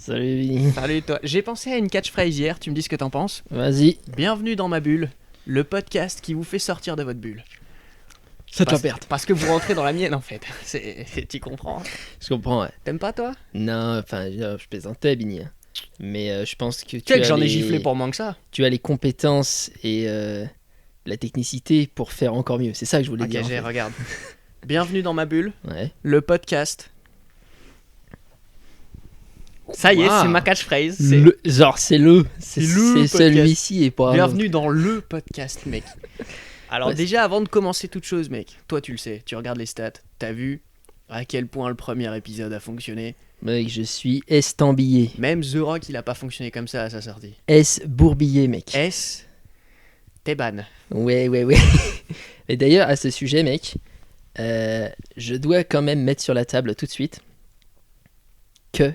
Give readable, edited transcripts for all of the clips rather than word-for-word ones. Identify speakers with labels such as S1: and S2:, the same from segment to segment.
S1: Salut Vinny.
S2: Salut toi. J'ai pensé à une catchphrase hier, tu me dis ce que t'en penses.
S1: Vas-y,
S2: Bienvenue dans ma bulle, le podcast qui vous fait sortir de votre bulle.
S1: ça te la perte.
S2: Parce que vous rentrez dans la mienne en fait. Tu comprends.
S1: Je comprends, ouais.
S2: T'aimes pas toi?
S1: Non, enfin, je plaisantais, Vinny. Mais je pense que
S2: Tu sais que
S1: as
S2: j'en ai
S1: les-
S2: giflé pour moins que ça.
S1: tu as les compétences et la technicité pour faire encore mieux. C'est ça que je voulais
S2: Ok,
S1: dire. En fait.
S2: regarde. Bienvenue dans ma bulle,
S1: Ouais.
S2: le podcast. Ça y est,
S1: Waouh.
S2: c'est ma catchphrase. C'est
S1: C'est le.
S2: C'est le podcast.
S1: celui-ci et pas.
S2: bienvenue dans le podcast, mec. Alors
S1: Ouais,
S2: déjà, avant de commencer toute chose, mec, toi tu le sais, tu regardes les stats, t'as vu à quel point le premier épisode a fonctionné.
S1: Mec, je suis estambillé.
S2: Même The Rock, il a pas fonctionné comme ça à sa sortie.
S1: Bourbillé, mec.
S2: S. T'es ban.
S1: Ouais. Et d'ailleurs, à ce sujet, mec, je dois quand même mettre sur la table tout de suite que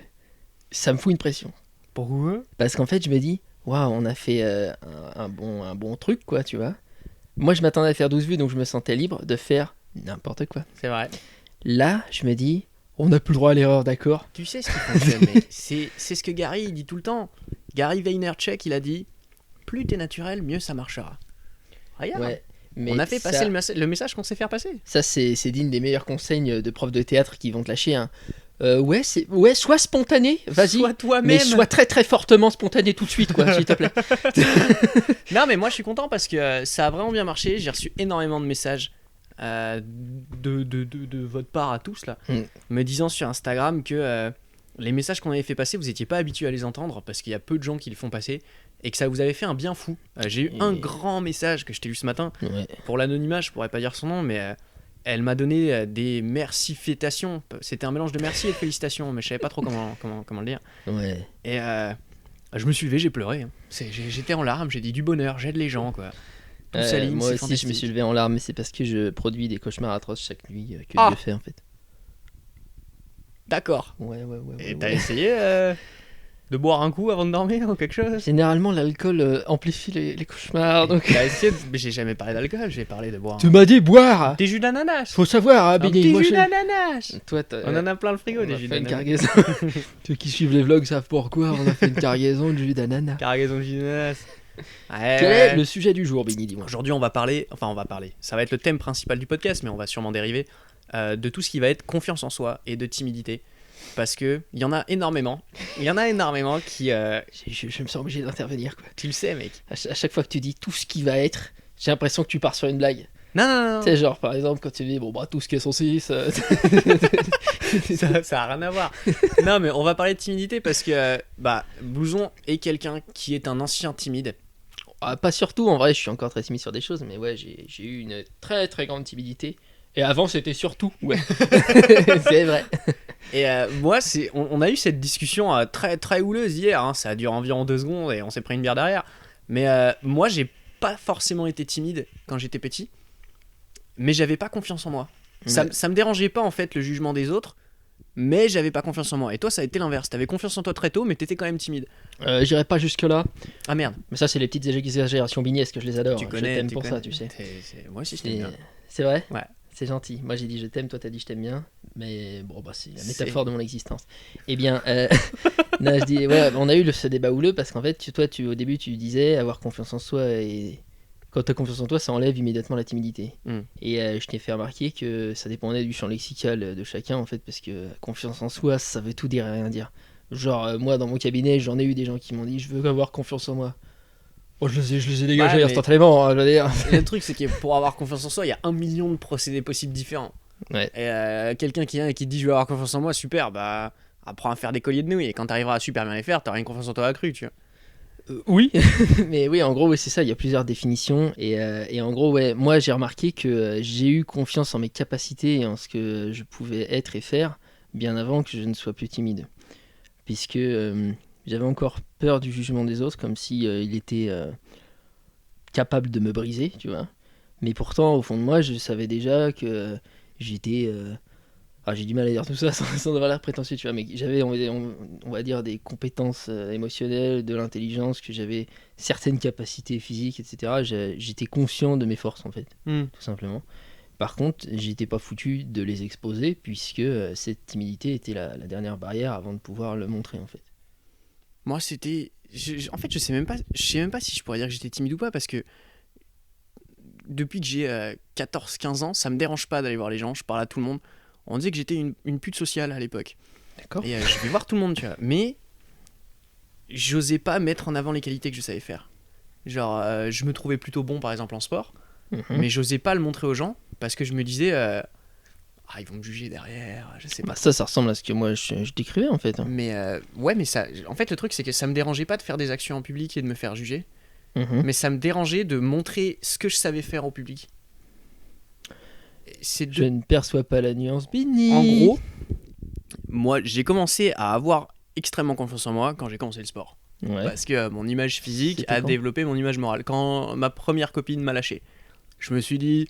S1: ça me fout une pression.
S2: Pourquoi?
S1: Parce qu'en fait, je me dis, waouh, on a fait un bon truc, quoi, tu vois. Moi, je m'attendais à faire 12 vues, donc je me sentais libre de faire n'importe quoi.
S2: C'est vrai.
S1: Là, je me dis, on n'a plus le droit à l'erreur, d'accord.
S2: Tu sais ce qui fonctionne, mec. C'est ce que Gary il dit tout le temps. Gary Vaynerchuk, il a dit plus t'es naturel, mieux ça marchera. Regarde.
S1: Ouais. Mais
S2: On a fait
S1: ça,
S2: passer le message qu'on sait faire passer.
S1: Ça, c'est digne des meilleurs conseils de profs de théâtre qui vont te lâcher. Hein. Sois spontané, vas-y.
S2: Sois
S1: Mais
S2: toi-même.
S1: sois très très fortement spontané tout de suite, quoi, s'il te plaît.
S2: Non, mais moi je suis content parce que ça a vraiment bien marché. J'ai reçu énormément de messages de votre part à tous là, me disant sur Instagram que les messages qu'on avait fait passer, vous étiez pas habitués à les entendre parce qu'il y a peu de gens qui les font passer et que ça vous avait fait un bien fou. J'ai eu un grand message que je t'ai lu ce matin.
S1: Ouais.
S2: Pour l'anonymat, je pourrais pas dire son nom, mais elle m'a donné des merci-fétations. C'était un mélange de merci et de félicitations, mais je savais pas trop comment le dire.
S1: Ouais.
S2: Et je me suis levé, j'ai pleuré. Hein. J'étais en larmes, j'ai dit du bonheur, j'aide les gens, quoi. Tout s'aligne,
S1: Moi
S2: c'est
S1: aussi, je
S2: fantastique.
S1: me suis levé en larmes, mais c'est parce que je produis des cauchemars atroces chaque nuit que
S2: Ah.
S1: Dieu fait, en fait.
S2: D'accord.
S1: Ouais.
S2: Et t'as essayé de boire un coup avant de dormir ou quelque chose?
S1: Généralement, l'alcool amplifie les cauchemars, donc...
S2: T'as essayé Mais j'ai jamais parlé d'alcool, j'ai parlé de boire
S1: Tu m'as dit boire.
S2: des jus d'ananas.
S1: Faut savoir, hein,
S2: Un
S1: Billy.
S2: petit
S1: Moi,
S2: jus
S1: je-
S2: d'ananas.
S1: Toi,
S2: On en a plein le frigo,
S1: on
S2: des
S1: a
S2: jus
S1: fait une
S2: d'ananas.
S1: cargaison. Ceux qui suivent les vlogs savent pourquoi on a fait une cargaison de jus d'ananas.
S2: Cargaison de jus d'ananas. Ouais,
S1: Quel
S2: ouais.
S1: est le sujet du jour, Billy, dis-moi.
S2: Aujourd'hui, on va parler, ça va être le thème principal du podcast, mais on va sûrement dériver de tout ce qui va être confiance en soi et de timidité. Parce que il y en a énormément. Il y en a énormément qui.
S1: Je me sens obligé d'intervenir, quoi.
S2: Tu le sais, mec.
S1: À chaque fois que tu dis tout ce qui va être, j'ai l'impression que tu pars sur une blague.
S2: Non.
S1: Tu sais, genre, par exemple, quand tu dis, bon, bah, tout ce qui est saucisse.
S2: Ça a rien à voir. Non, mais on va parler de timidité parce que Blouson est quelqu'un qui est un ancien timide.
S1: Ah, pas surtout, en vrai, je suis encore très timide sur des choses, mais ouais, j'ai eu une très très grande timidité. Et avant, c'était surtout, ouais. C'est vrai.
S2: Et moi, on a eu cette discussion très très houleuse hier. Hein. Ça a duré environ 2 secondes et on s'est pris une bière derrière. Mais moi, j'ai pas forcément été timide quand j'étais petit. Mais j'avais pas confiance en moi. Ça me dérangeait pas en fait le jugement des autres. Mais j'avais pas confiance en moi. Et toi, ça a été l'inverse. T'avais confiance en toi très tôt, mais t'étais quand même timide.
S1: J'irai pas jusque-là.
S2: Ah merde.
S1: Mais ça, c'est les petites exagérations bignesques, je les adore.
S2: Tu connais.
S1: Je t'aime
S2: tu
S1: pour
S2: connais.
S1: ça, tu sais.
S2: Moi aussi, je t'aime bien.
S1: C'est vrai.
S2: Ouais.
S1: C'est gentil. Moi, j'ai dit je t'aime, toi, t'as dit je t'aime bien. Mais bon, bah, c'est la
S2: C'est-
S1: métaphore de mon existence. Eh bien, non, je dis, ouais, on a eu ce débat houleux parce qu'en fait, au début, tu disais avoir confiance en soi et quand t'as confiance en toi, ça enlève immédiatement la timidité.
S2: Mm.
S1: Et je t'ai fait remarquer que ça dépendait du champ lexical de chacun, en fait, parce que confiance en soi, ça veut tout dire et rien dire. Genre, moi, dans mon cabinet, j'en ai eu des gens qui m'ont dit je veux avoir confiance en moi. Bon, je les ai dégagés
S2: Ouais, mais-
S1: instantanément, hein, je veux dire.
S2: Le truc, c'est que pour avoir confiance en soi, il y a 1 million de procédés possibles différents.
S1: Ouais.
S2: Et quelqu'un qui vient et qui te dit je veux avoir confiance en moi, super, apprends à faire des colliers de nouilles. Et quand t'arriveras à super bien les faire, t'auras une confiance en toi accrue, tu vois.
S1: Oui, mais oui, en gros, oui, c'est ça, il y a plusieurs définitions. Et en gros, ouais, moi, j'ai remarqué que j'ai eu confiance en mes capacités et en ce que je pouvais être et faire bien avant que je ne sois plus timide. Puisque j'avais encore peur du jugement des autres, comme si il était capable de me briser, tu vois. Mais pourtant, au fond de moi, je savais déjà que j'étais... j'ai du mal à dire tout ça sans avoir l'air prétentieux, tu vois, mais j'avais, on va dire, des compétences émotionnelles, de l'intelligence, que j'avais certaines capacités physiques, etc. J'étais conscient de mes forces, en fait, tout simplement. Par contre, j'étais pas foutu de les exposer, puisque cette timidité était la dernière barrière avant de pouvoir le montrer, en fait.
S2: Moi, c'était. En fait, je sais même pas si je pourrais dire que j'étais timide ou pas, parce que depuis que j'ai 14-15 ans, ça me dérange pas d'aller voir les gens, je parle à tout le monde. On disait que j'étais une pute sociale à l'époque.
S1: D'accord.
S2: Et je vais voir tout le monde, tu vois. Mais j'osais pas mettre en avant les qualités que je savais faire. Genre, je me trouvais plutôt bon, par exemple, en sport, mais j'osais pas le montrer aux gens parce que je me disais, ils vont me juger derrière, je sais pas.
S1: Bah ça ressemble à ce que moi je décrivais en fait.
S2: Mais ouais, mais ça, en fait, le truc, c'est que ça me dérangeait pas de faire des actions en public et de me faire juger, mais ça me dérangeait de montrer ce que je savais faire au public.
S1: Je ne perçois pas la nuance, Bini.
S2: En gros, moi, j'ai commencé à avoir extrêmement confiance en moi quand j'ai commencé le sport.
S1: Ouais.
S2: Parce que mon image physique
S1: C'était
S2: a
S1: quand
S2: développé mon image morale. Quand ma première copine m'a lâché, je me suis dit,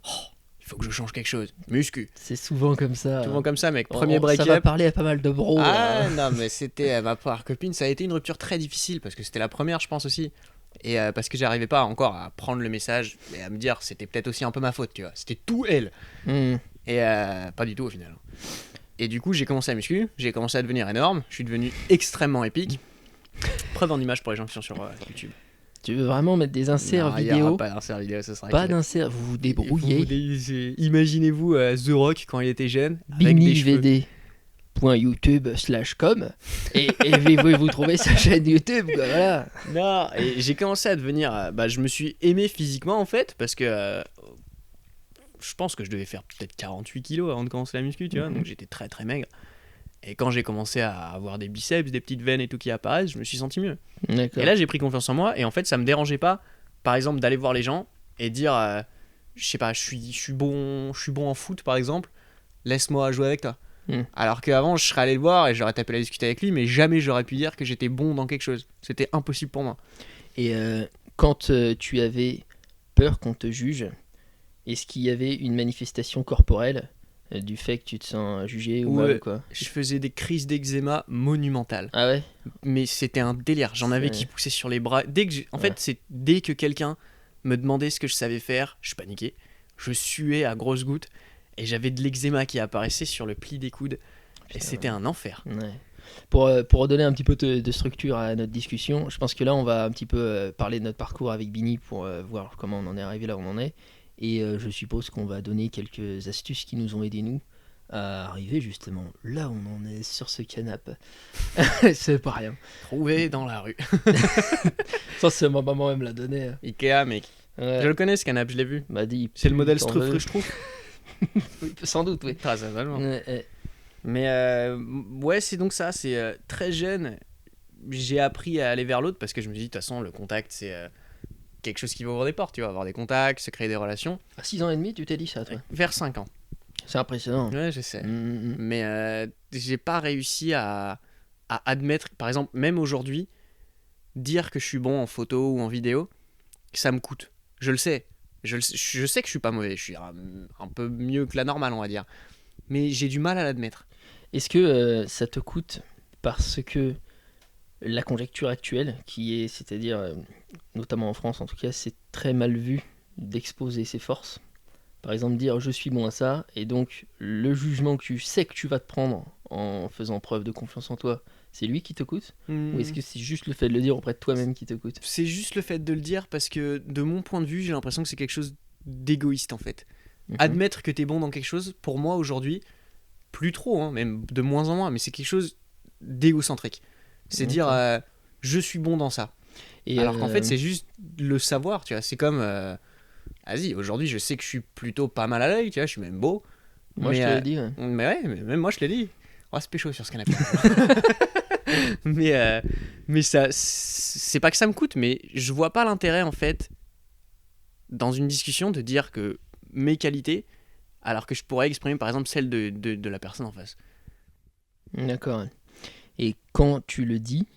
S2: il faut que je change quelque chose. Muscu.
S1: C'est souvent comme ça.
S2: Souvent comme ça, mec.
S1: Ça
S2: Premier
S1: va
S2: break-up.
S1: parler à pas mal de bros.
S2: Non, mais c'était ma première copine. Ça a été une rupture très difficile parce que c'était la première, je pense aussi. Et parce que j'arrivais pas encore à prendre le message et à me dire c'était peut-être aussi un peu ma faute, tu vois. C'était tout elle. Et pas du tout au final. Et du coup, j'ai commencé à muscu, j'ai commencé à devenir énorme, je suis devenu extrêmement épique. Preuve en image pour les gens qui sont sur YouTube.
S1: Tu veux vraiment mettre des inserts
S2: Non, il y aura
S1: vidéo?
S2: pas d'insert vidéo, ce sera
S1: Pas d'insert, vous vous débrouillez.
S2: Imaginez-vous The Rock quand il était jeune, avec des cheveux.
S1: BiniVD.youtube.com et vous trouvez sa chaîne YouTube, quoi, voilà.
S2: Non, et j'ai commencé à devenir. Je me suis aimé physiquement en fait, parce que je pense que je devais faire peut-être 48 kilos avant de commencer la muscu, tu vois, donc j'étais très très maigre. Et quand j'ai commencé à avoir des biceps, des petites veines et tout qui apparaissent, je me suis senti mieux.
S1: D'accord.
S2: Et là, j'ai pris confiance en moi, et en fait, ça me dérangeait pas, par exemple, d'aller voir les gens et dire, je sais pas, je suis bon en foot, par exemple, laisse-moi jouer avec toi. Alors qu'avant, je serais allé le voir et j'aurais tapé la discuter avec lui, mais jamais j'aurais pu dire que j'étais bon dans quelque chose. C'était impossible pour moi.
S1: Et quand tu avais peur qu'on te juge, est-ce qu'il y avait une manifestation corporelle du fait que tu te sens jugé ou mal ou quoi?
S2: Je faisais des crises d'eczéma monumentales.
S1: Ah ouais?
S2: Mais c'était un délire. J'en avais qui poussaient sur les bras. Dès que quelqu'un me demandait ce que je savais faire, je paniquais. Je suais à grosses gouttes et j'avais de l'eczéma qui apparaissait sur le pli des coudes. Et c'était un enfer.
S1: Ouais. Pour redonner un petit peu de structure à notre discussion, je pense que là on va un petit peu parler de notre parcours avec Bini pour voir comment on en est arrivé là où on en est. Et je suppose qu'on va donner quelques astuces qui nous ont aidé nous à arriver justement là où on en est sur ce canapé. C'est pas rien.
S2: Trouvé dans la rue.
S1: Ça c'est ma maman elle me l'a donné.
S2: Ikea, mec.
S1: Ouais.
S2: Je le connais ce canapé, je l'ai vu.
S1: M'a dit.
S2: C'est le modèle Streuffreux, je trouve.
S1: Oui, sans doute, oui.
S2: Très certainement.
S1: Ouais.
S2: Mais ouais, c'est donc ça. C'est très jeune. J'ai appris à aller vers l'autre parce que je me dis, de toute façon, le contact, c'est quelque chose qui va ouvrir des portes. Tu vas avoir des contacts, se créer des relations.
S1: À 6 ans et demi, tu t'es dit ça, toi?
S2: Vers 5 ans.
S1: C'est impressionnant.
S2: Ouais, je sais. Mais j'ai pas réussi à admettre, par exemple, même aujourd'hui, dire que je suis bon en photo ou en vidéo, ça me coûte. Je le sais. Je sais que je suis pas mauvais. Je suis un peu mieux que la normale, on va dire. Mais j'ai du mal à l'admettre.
S1: Est-ce que ça te coûte parce que la conjecture actuelle, qui est, c'est-à-dire, notamment en France en tout cas, c'est très mal vu d'exposer ses forces? Par exemple, dire je suis bon à ça, et donc le jugement que tu sais que tu vas te prendre en faisant preuve de confiance en toi, c'est lui qui te coûte? Ou est-ce que c'est juste le fait de le dire auprès de toi-même qui te coûte?
S2: C'est juste le fait de le dire parce que de mon point de vue, j'ai l'impression que c'est quelque chose d'égoïste en fait. Admettre que t'es bon dans quelque chose, pour moi aujourd'hui, plus trop, hein, même de moins en moins, mais c'est quelque chose d'égocentrique. C'est dire je suis bon dans ça. Et alors qu'en fait, c'est juste le savoir, tu vois. C'est comme vas-y, aujourd'hui, je sais que je suis plutôt pas mal à l'œil, tu vois, je suis même beau.
S1: Moi, je te l'ai dit. Ouais.
S2: Mais ouais, même moi, je l'ai dit. On va se pécho sur ce canapé. mais ça, c'est pas que ça me coûte, mais je vois pas l'intérêt, en fait, dans une discussion, de dire que mes qualités, alors que je pourrais exprimer, par exemple, celles de la personne en face.
S1: D'accord. Et quand tu le dis,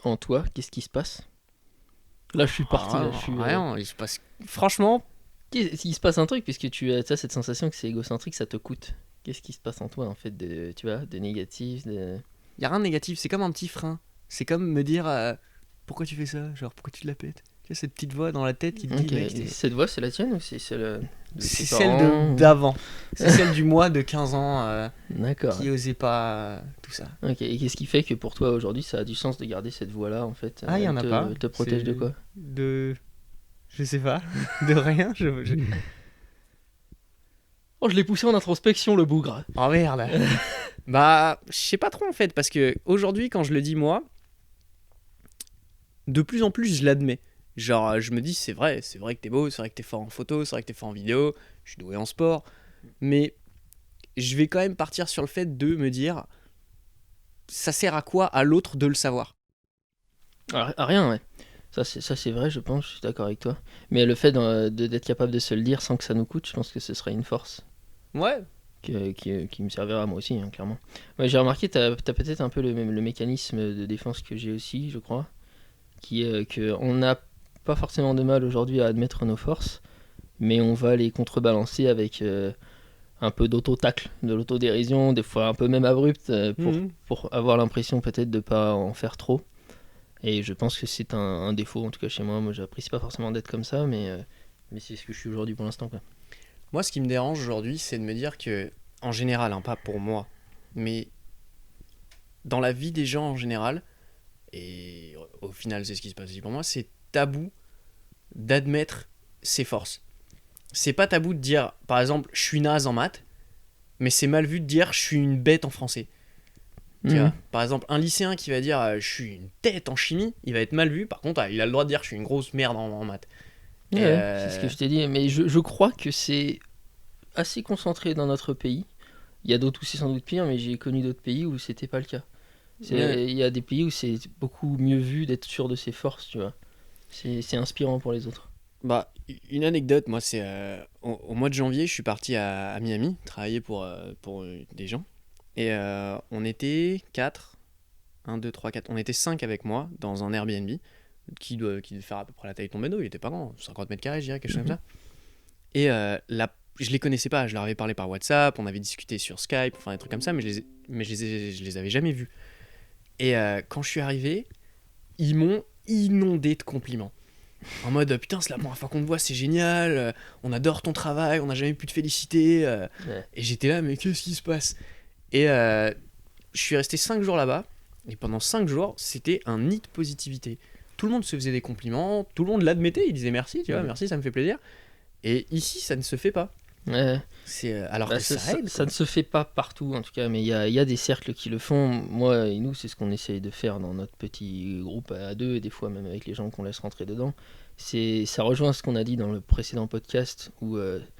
S1: en toi, qu'est-ce qui se passe? Là, je suis parti. Là, je suis,
S2: rien, il se passe... Franchement...
S1: Il se passe un truc, puisque tu as cette sensation que c'est égocentrique, ça te coûte. Qu'est-ce qui se passe en toi, en fait, tu vois, de négatif Il
S2: y a rien de négatif, c'est comme un petit frein. C'est comme me dire pourquoi tu fais ça, genre pourquoi tu te la pètes. Tu sais, cette petite voix dans la tête qui te dit...
S1: Ok,
S2: mec,
S1: et cette voix, c'est la tienne ou c'est celle de
S2: c'est
S1: tes
S2: celle
S1: parents, ou-
S2: d'avant. C'est celle du moi de 15 ans
S1: D'accord.
S2: qui osait pas tout ça.
S1: Ok, et qu'est-ce qui fait que pour toi aujourd'hui ça a du sens de garder cette voix-là en fait?
S2: Ah, il y en
S1: Elle
S2: a pas.
S1: te protège de
S2: C'est-
S1: quoi?
S2: De... Je sais pas. De rien.
S1: Oh, je l'ai poussé en introspection, le bougre.
S2: Oh merde. Bah, je sais pas trop en fait, parce que aujourd'hui, quand je le dis moi, de plus en plus, je l'admets. Genre, je me dis, c'est vrai que t'es beau, c'est vrai que t'es fort en photo, c'est vrai que t'es fort en vidéo, je suis doué en sport, mais je vais quand même partir sur le fait de me dire, ça sert à quoi à l'autre de le savoir?
S1: À rien, ouais. Ça c'est vrai, je pense, je suis d'accord avec toi. Mais le fait d'être capable de se le dire sans que ça nous coûte, je pense que ce serait une force
S2: Ouais.
S1: qui me servira à moi aussi, hein, clairement. Ouais, j'ai remarqué, t'as peut-être un peu le mécanisme de défense que j'ai aussi, je crois, qui est qu'on n'a pas forcément de mal aujourd'hui à admettre nos forces, mais on va les contrebalancer avec un peu d'auto-tacle, de l'autodérision, des fois un peu même abrupte,
S2: Mhm.
S1: pour avoir l'impression peut-être de pas en faire trop. Et je pense que c'est un défaut, en tout cas chez moi. Moi, j'apprécie pas forcément d'être comme ça, mais c'est ce que je suis aujourd'hui pour l'instant, quoi.
S2: Moi, ce qui me dérange aujourd'hui, c'est de me dire que, en général, hein, pas pour moi, mais dans la vie des gens en général, et au final, c'est ce qui se passe aussi pour moi, c'est tabou d'admettre ses forces. C'est pas tabou de dire, par exemple, je suis naze en maths, mais c'est mal vu de dire je suis une bête en français. Tu
S1: Mhm.
S2: vois, par exemple, un lycéen qui va dire je suis une tête en chimie, il va être mal vu. Par contre, il a le droit de dire je suis une grosse merde en maths.
S1: Ouais,
S2: Et
S1: ouais, c'est ce que je t'ai dit. Mais je crois que c'est assez concentré dans notre pays. Il y a d'autres où c'est sans doute pire, mais j'ai connu d'autres pays où c'était pas le cas.
S2: Ouais.
S1: Il y a des pays où c'est beaucoup mieux vu d'être sûr de ses forces, tu vois. C'est inspirant pour les autres.
S2: Bah, une anecdote, moi, c'est au mois de janvier, je suis parti à Miami travailler pour des gens. Et on était 4, 1, 2, 3, 4. On était 5 avec moi dans un Airbnb qui devait faire à peu près la taille de ton bédo. Il était pas grand, 50 mètres carrés, je dirais, quelque chose comme ça. Et je les connaissais pas, je leur avais parlé par WhatsApp, on avait discuté sur Skype, enfin des trucs comme ça, mais je les avais jamais vus. Et quand je suis arrivé, ils m'ont inondé de compliments. En mode putain, c'est la première fois qu'on te voit, c'est génial, on adore ton travail, on n'a jamais pu te féliciter.
S1: Ouais.
S2: Et j'étais là, mais qu'est-ce qui se passe? Et je suis resté 5 jours là-bas, et pendant 5 jours, c'était un nid de positivité. Tout le monde se faisait des compliments, tout le monde l'admettait, il disait merci, tu vois,
S1: Ouais.
S2: merci, ça me fait plaisir. Et ici, ça ne se fait pas.
S1: Ouais.
S2: C'est alors
S1: Bah,
S2: que ça aide.
S1: ça ne se fait pas partout en tout cas, mais il y a des cercles qui le font. Moi et nous, c'est ce qu'on essaye de faire dans notre petit groupe à deux, et des fois même avec les gens qu'on laisse rentrer dedans. Ça rejoint ce qu'on a dit dans le précédent podcast, où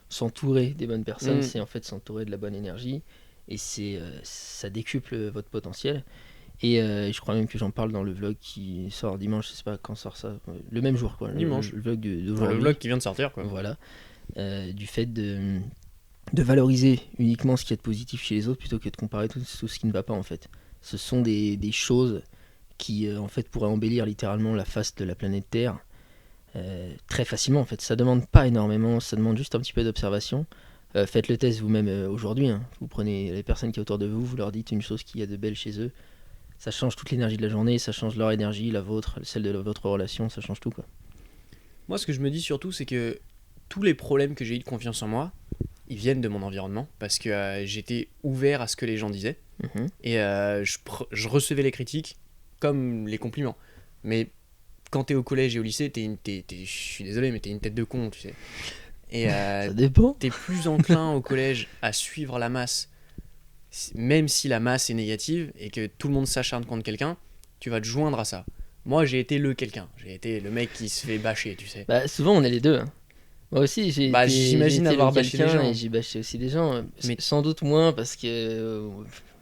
S1: s'entourer des bonnes personnes,
S2: Mm.
S1: c'est en fait s'entourer de la bonne énergie, et ça décuple votre potentiel. Et je crois même que j'en parle dans le vlog qui sort dimanche, je sais pas quand sort ça, le même jour quoi,
S2: Dimanche.
S1: le vlog
S2: Enfin,
S1: d'aujourd'hui.
S2: le vlog qui vient de sortir, quoi.
S1: Voilà. Du fait de valoriser uniquement ce qu'il y a de positif chez les autres plutôt que de comparer tout ce qui ne va pas en fait. Ce sont des choses qui en fait pourraient embellir littéralement la face de la planète Terre très facilement en fait. Ça demande pas énormément, ça demande juste un petit peu d'observation. Faites le test vous-même aujourd'hui, hein. Vous prenez les personnes qui sont autour de vous, vous leur dites une chose qu'il y a de belle chez eux. Ça change toute l'énergie de la journée, ça change leur énergie, la vôtre, celle de votre relation, ça change tout quoi.
S2: Moi, ce que je me dis surtout, c'est que tous les problèmes que j'ai eu de confiance en moi, ils viennent de mon environnement, parce que j'étais ouvert à ce que les gens disaient,
S1: Mhm.
S2: et je recevais les critiques comme les compliments. Mais quand t'es au collège et au lycée, je suis désolé, mais t'es une tête de con, tu sais. Et
S1: Ça dépend.
S2: t'es plus enclin au collège à suivre la masse, même si la masse est négative et que tout le monde s'acharne contre quelqu'un, tu vas te joindre à ça. Moi, j'ai été le quelqu'un, j'ai été le mec qui se fait bâcher, tu sais.
S1: Bah, souvent on est les deux, hein. Moi aussi
S2: Bah,
S1: j'ai
S2: j'imagine
S1: été
S2: avoir
S1: le
S2: bâché des
S1: quelqu'un
S2: gens.
S1: et j'ai bâché aussi des gens.
S2: Mais-
S1: Sans doute moins parce que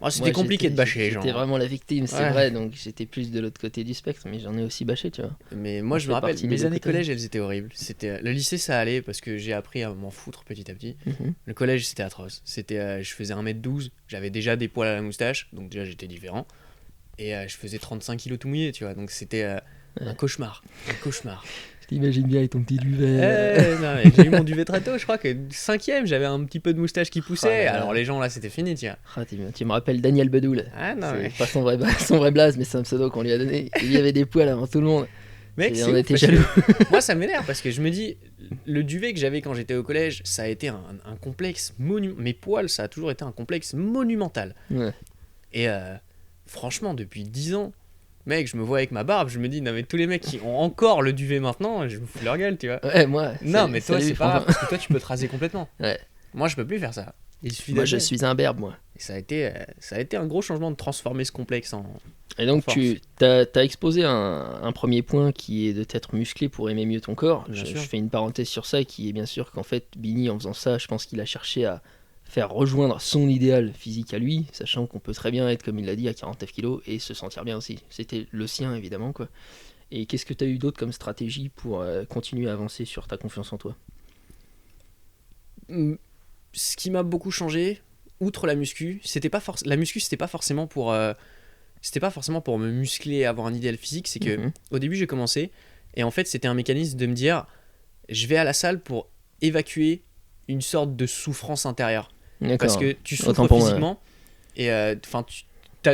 S2: Oh, c'était
S1: moi,
S2: compliqué de bâcher les gens.
S1: J'étais vraiment la victime, c'est
S2: Ouais.
S1: vrai, donc j'étais plus de l'autre côté du spectre, mais j'en ai aussi bâché, tu vois.
S2: Mais moi,
S1: On
S2: je
S1: fait
S2: me rappelle,
S1: partie des
S2: mes
S1: deux
S2: années
S1: côtés.
S2: collège, elles étaient horribles. Le lycée, ça allait parce que j'ai appris à m'en foutre petit à petit.
S1: Mhm.
S2: Le collège, c'était atroce. Je faisais 1m12, j'avais déjà des poils à la moustache, donc déjà j'étais différent. Et je faisais 35 kilos tout mouillé, tu vois. Donc c'était un
S1: Ouais.
S2: cauchemar. Un cauchemar.
S1: Je t'imagine bien avec ton petit duvet.
S2: Non, mais j'ai eu mon duvet très tôt, je crois que 5ème, j'avais un petit peu de moustache qui poussait.
S1: Oh là là.
S2: Alors les gens là, c'était fini, tiens.
S1: Ah, tu me rappelles Daniel Bedoul.
S2: Ah non,
S1: C'est
S2: mais.
S1: pas son vrai blaze, mais c'est un pseudo qu'on lui a donné. Il y avait des poils avant tout le monde.
S2: Mec, c'est
S1: On
S2: ouf,
S1: était
S2: parce que
S1: jaloux.
S2: moi, ça m'énerve parce que je me dis, le duvet que j'avais quand j'étais au collège, ça a été un complexe monumental. Mes poils, ça a toujours été un complexe monumental.
S1: Ouais.
S2: Et franchement, depuis 10 ans, mec, je me vois avec ma barbe, je me dis, non, mais tous les mecs qui ont encore le duvet maintenant, je me fous de leur gueule, tu vois.
S1: Ouais, moi.
S2: Non, mais toi,
S1: salut,
S2: c'est pas grave,
S1: Franck.
S2: parce que toi, tu peux te raser complètement.
S1: Ouais.
S2: Moi, je peux plus faire ça. Il suffit
S1: Moi, je
S2: d'agir.
S1: suis un berbe, moi.
S2: Et ça a été un gros changement de transformer ce complexe en.
S1: Et donc,
S2: force.
S1: tu as exposé un premier point qui est de t'être musclé pour aimer mieux ton corps.
S2: Bien
S1: Je
S2: sûr.
S1: fais une parenthèse sur ça, qui est bien sûr qu'en fait, Bini, en faisant ça, je pense qu'il a cherché à faire rejoindre son idéal physique à lui, sachant qu'on peut très bien être, comme il l'a dit, à 49 kilos et se sentir bien aussi. C'était le sien, évidemment, quoi. Et qu'est-ce que tu as eu d'autre comme stratégie pour continuer à avancer sur ta confiance en toi?
S2: Ce qui m'a beaucoup changé, outre la muscu, la muscu, c'était pas forcément pour me muscler et avoir un idéal physique. C'est que
S1: Mhm.
S2: au début, j'ai commencé et en fait, c'était un mécanisme de me dire, je vais à la salle pour évacuer une sorte de souffrance intérieure. Parce
S1: D'accord.
S2: que tu
S1: Autant
S2: souffres
S1: pour moi,
S2: physiquement et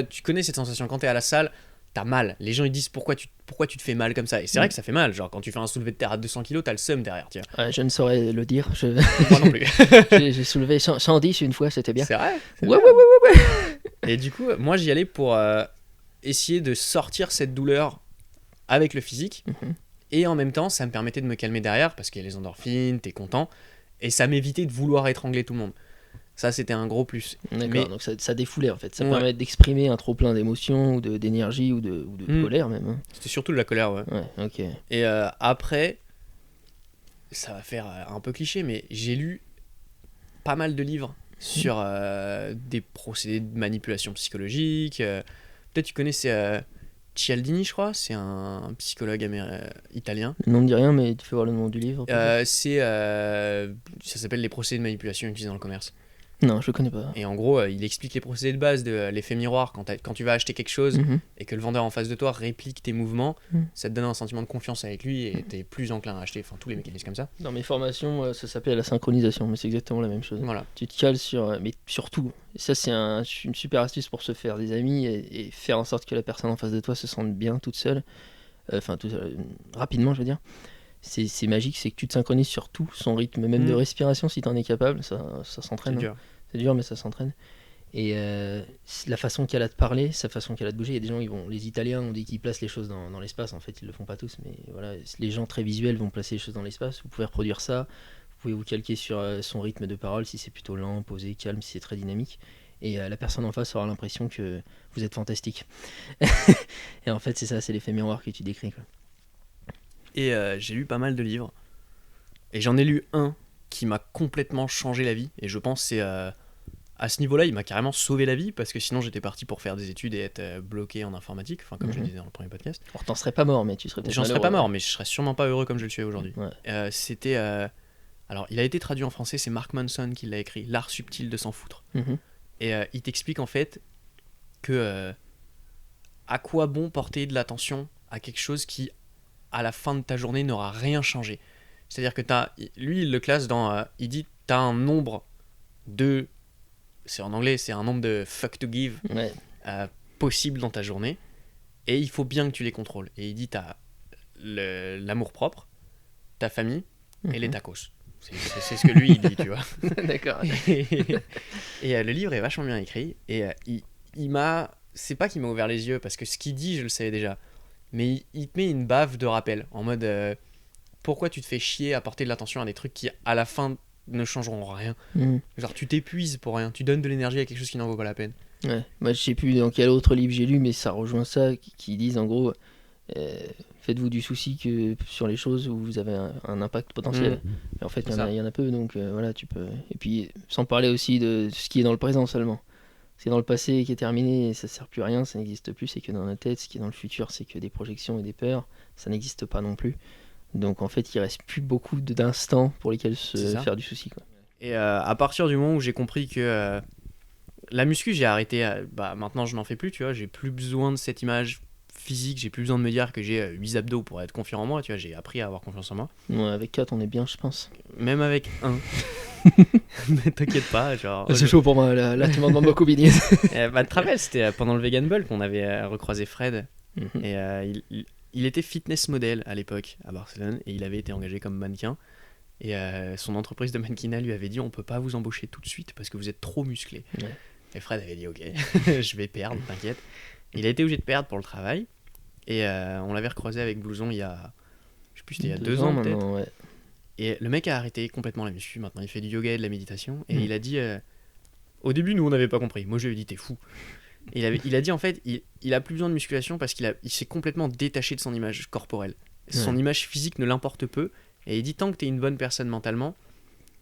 S2: tu connais cette sensation quand t'es à la salle, t'as mal. Les gens ils disent pourquoi tu te fais mal comme ça. Et c'est vrai que ça fait mal. Genre quand tu fais un soulevé de terre à 200 kilos, t'as le seum derrière. Tiens.
S1: Je ne saurais le dire.
S2: Moi non plus.
S1: J'ai soulevé 110 une fois, c'était bien.
S2: C'est vrai. c'est
S1: Ouais,
S2: bien.
S1: ouais, ouais, ouais.
S2: Et du coup, moi j'y allais pour essayer de sortir cette douleur avec le physique.
S1: Mhm.
S2: Et en même temps, ça me permettait de me calmer derrière parce qu'il y a les endorphines, t'es content. Et ça m'évitait de vouloir étrangler tout le monde. Ça, c'était un gros plus.
S1: D'accord,
S2: Mais-
S1: donc ça défoulait en fait. Ça
S2: Ouais.
S1: permet d'exprimer un trop plein d'émotions ou d'énergie ou de colère même. Hein.
S2: C'était surtout de la colère, ouais.
S1: Ouais, ok.
S2: Et après, ça va faire un peu cliché, mais j'ai lu pas mal de livres sur des procédés de manipulation psychologique. Peut-être tu connais, c'est Cialdini, je crois. C'est un psychologue italien.
S1: Le nom ne dit rien, mais tu fais voir le nom du livre. peut-être
S2: Ça s'appelle les procédés de manipulation utilisés dans le commerce.
S1: Non, je connais pas.
S2: Et en gros, il explique les procédés de base de l'effet miroir. Quand tu vas acheter quelque chose
S1: Mhm.
S2: et que le vendeur en face de toi réplique tes mouvements,
S1: Mm.
S2: ça te donne un sentiment de confiance avec lui et t'es plus enclin à acheter. Enfin, tous les mécanismes comme ça.
S1: Dans mes formations, ça s'appelle la synchronisation, mais c'est exactement la même chose.
S2: Voilà.
S1: Tu te cales sur. Mais surtout, et ça c'est une super astuce pour se faire des amis et faire en sorte que la personne en face de toi se sente bien toute seule. Enfin, rapidement, je veux dire. C'est magique, c'est que tu te synchronises sur tout, son rythme, même de
S2: Mm.
S1: respiration si t'en es capable, ça
S2: C'est
S1: s'entraîne. Hein.
S2: dur.
S1: C'est dur, mais ça s'entraîne. Et la façon qu'elle a de parler, sa façon qu'elle a de bouger, il y a des gens, les Italiens, on dit qu'ils placent les choses dans l'espace, en fait, ils le font pas tous, mais voilà, les gens très visuels vont placer les choses dans l'espace. Vous pouvez reproduire ça, vous pouvez vous calquer sur son rythme de parole, si c'est plutôt lent, posé, calme, si c'est très dynamique. Et la personne en face aura l'impression que vous êtes fantastique. Et en fait, c'est ça, c'est l'effet miroir que tu décris. Quoi.
S2: Et j'ai lu pas mal de livres. Et j'en ai lu un qui m'a complètement changé la vie. Et je pense que c'est à ce niveau-là, il m'a carrément sauvé la vie parce que sinon j'étais parti pour faire des études et être bloqué en informatique. Enfin, comme je le disais dans le premier podcast.
S1: Alors, t'en serais pas mort, mais tu serais peut-être
S2: J'en serais pas
S1: malheureux.
S2: mort, mais je serais sûrement pas heureux comme je le suis aujourd'hui.
S1: Ouais.
S2: C'était. Alors, il a été traduit en français, c'est Mark Manson qui l'a écrit, L'art subtil de s'en foutre.
S1: Mhm.
S2: Et il t'explique en fait que à quoi bon porter de l'attention à quelque chose qui, à la fin de ta journée, n'aura rien changé. C'est-à-dire que lui, il le classe dans. Il dit t'as un nombre de. C'est en anglais, c'est un nombre de fuck to give
S1: Ouais.
S2: possible dans ta journée. Et il faut bien que tu les contrôles. Et il dit t'as l'amour-propre, ta famille et les tacos. C'est ce que lui, il dit, tu vois.
S1: D'accord.
S2: Et le livre est vachement bien écrit. Et il m'a. C'est pas qu'il m'a ouvert les yeux, parce que ce qu'il dit, je le savais déjà. Mais il te met une baffe de rappel. En mode. Pourquoi tu te fais chier à porter de l'attention à des trucs qui, à la fin, ne changeront rien.
S1: Mhm.
S2: Genre, tu t'épuises pour rien. Tu donnes de l'énergie à quelque chose qui n'en vaut pas la peine.
S1: Ouais. Moi, je sais plus dans quel autre livre j'ai lu, mais ça rejoint ça, qui disent en gros, faites-vous du souci que sur les choses où vous avez un impact potentiel. Et en fait,
S2: C'est ça.
S1: il y en a peu, donc voilà, tu peux. Et puis, sans parler aussi de ce qui est dans le présent seulement. Ce qui est dans le passé qui est terminé, et ça sert plus à rien, ça n'existe plus, c'est que dans la tête. Ce qui est dans le futur, c'est que des projections et des peurs, ça n'existe pas non plus. Donc en fait, il reste plus beaucoup d'instants pour lesquels
S2: C'est
S1: se
S2: ça.
S1: faire du souci. Quoi.
S2: Et à partir du moment où j'ai compris que la muscu, j'ai arrêté. Maintenant, je n'en fais plus, tu vois. J'ai plus besoin de cette image physique. J'ai plus besoin de me dire que j'ai 8 abdos pour être confiant en moi, tu vois. J'ai appris à avoir confiance en moi.
S1: Ouais, avec 4, on est bien, je pense.
S2: Même avec 1. Mais t'inquiète pas, genre.
S1: C'est chaud pour moi, là tu m'en demandes beaucoup, Bigny.
S2: Tu te rappelles, c'était pendant le Vegan Bull qu'on avait recroisé Fred.
S1: Mhm.
S2: Et il était fitness model à l'époque à Barcelone et il avait été engagé comme mannequin. Et son entreprise de mannequinat lui avait dit on peut pas vous embaucher tout de suite parce que vous êtes trop musclé.
S1: Ouais.
S2: Et Fred avait dit ok, je vais perdre, t'inquiète. Il a été obligé de perdre pour le travail. Et on l'avait recroisé avec Blouson il y a, je sais plus, c'était il y a 2 ans peut-être.
S1: maintenant, ouais.
S2: Et le mec a arrêté complètement la muscu. Maintenant il fait du yoga et de la méditation. Et
S1: Mm.
S2: il a dit au début nous on n'avait pas compris. Moi je lui ai dit t'es fou. Et il a dit en fait il a plus besoin de musculation parce qu'il s'est complètement détaché de son image corporelle. Son image physique ne l'importe peu. Et il dit tant que t'es une bonne personne mentalement,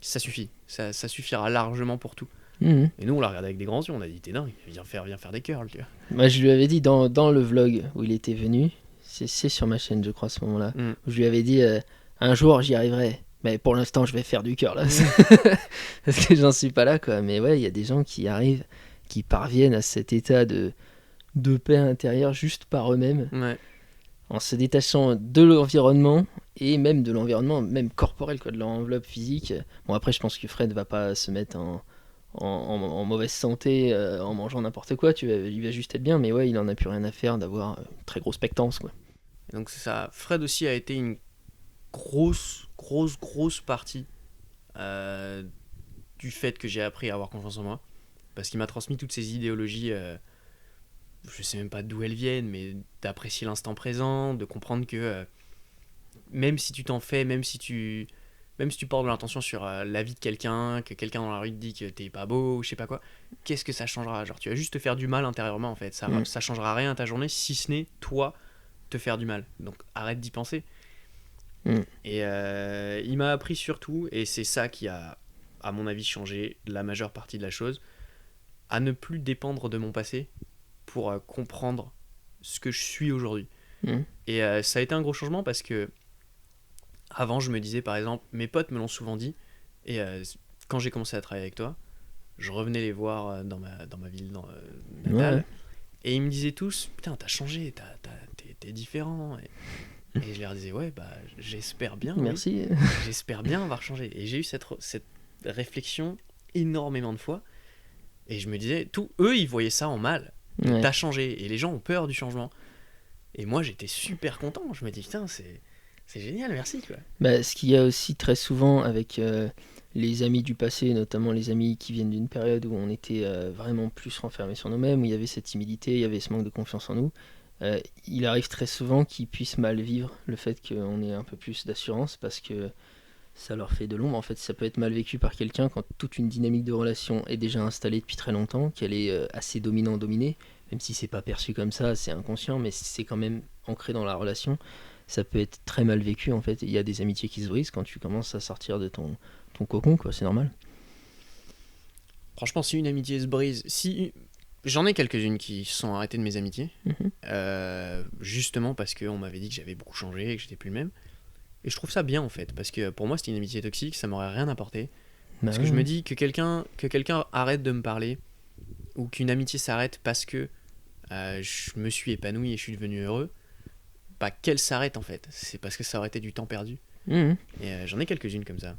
S2: ça suffit. Ça suffira largement pour tout.
S1: Mhm.
S2: Et nous on l'a regardé avec des grands yeux, on a dit t'es dingue, viens faire des curls. Tu vois.
S1: Moi, je lui avais dit dans le vlog où il était venu, c'est sur ma chaîne, je crois, à ce moment-là,
S2: Mm.
S1: où je lui avais dit un jour j'y arriverai. Mais pour l'instant, je vais faire du cœur là. Parce que j'en suis pas là, quoi. Mais ouais, il y a des gens qui arrivent, qui parviennent à cet état de paix intérieure juste par eux-mêmes,
S2: Ouais.
S1: en se détachant de l'environnement et même de l'environnement, même corporel, quoi, de leur enveloppe physique. Bon, après, je pense que Fred va pas se mettre en mauvaise santé en mangeant n'importe quoi, il va juste être bien, mais ouais, il en a plus rien à faire d'avoir une très grosse pectance, quoi.
S2: Donc c'est ça. Fred aussi a été une grosse partie du fait que j'ai appris à avoir confiance en moi. Parce qu'il m'a transmis toutes ces idéologies, je sais même pas d'où elles viennent, mais d'apprécier l'instant présent, de comprendre que même si tu t'en fais, même si tu portes de l'intention sur la vie de quelqu'un, que quelqu'un dans la rue te dit que t'es pas beau ou je sais pas quoi, qu'est-ce que ça changera? Genre tu vas juste te faire du mal intérieurement en fait, ça changera rien à ta journée si ce n'est toi te faire du mal. Donc arrête d'y penser. Et il m'a appris surtout, et c'est ça qui a à mon avis changé la majeure partie de la chose, à ne plus dépendre de mon passé pour comprendre ce que je suis aujourd'hui. Et ça a été un gros changement parce que avant je me disais par exemple, mes potes me l'ont souvent dit, et quand j'ai commencé à travailler avec toi, je revenais les voir dans ma ville natale,
S1: Ouais.
S2: et ils me disaient tous putain t'as changé, t'es différent, et je leur disais ouais bah j'espère bien, oui.
S1: Merci.
S2: J'espère bien avoir changé. Et j'ai eu cette réflexion énormément de fois, et je me disais eux ils voyaient ça en mal,
S1: Ouais.
S2: t'as changé, et les gens ont peur du changement, et moi j'étais super content, je me dis putain c'est génial, merci quoi.
S1: Bah, ce qu'il y a aussi très souvent avec les amis du passé, notamment les amis qui viennent d'une période où on était vraiment plus renfermés sur nous-mêmes, où il y avait cette timidité, il y avait ce manque de confiance en nous, il arrive très souvent qu'ils puissent mal vivre le fait qu'on ait un peu plus d'assurance parce que ça leur fait de l'ombre. En fait, ça peut être mal vécu par quelqu'un quand toute une dynamique de relation est déjà installée depuis très longtemps, qu'elle est assez dominant-dominée, même si c'est pas perçu comme ça, c'est inconscient, mais c'est quand même ancré dans la relation. Ça peut être très mal vécu en fait. Il y a des amitiés qui se brisent quand tu commences à sortir de ton cocon, quoi, c'est normal.
S2: Franchement, si une amitié se brise, j'en ai quelques-unes qui se sont arrêtées de mes amitiés, justement parce qu'on m'avait dit que j'avais beaucoup changé et que j'étais plus le même. Et je trouve ça bien en fait, parce que pour moi c'était une amitié toxique, ça m'aurait rien apporté. Parce que je me dis que quelqu'un arrête de me parler, ou qu'une amitié s'arrête parce que je me suis épanoui et je suis devenu heureux, bah qu'elle s'arrête en fait, c'est parce que ça aurait été du temps perdu.
S1: Mhm.
S2: Et j'en ai quelques-unes comme ça.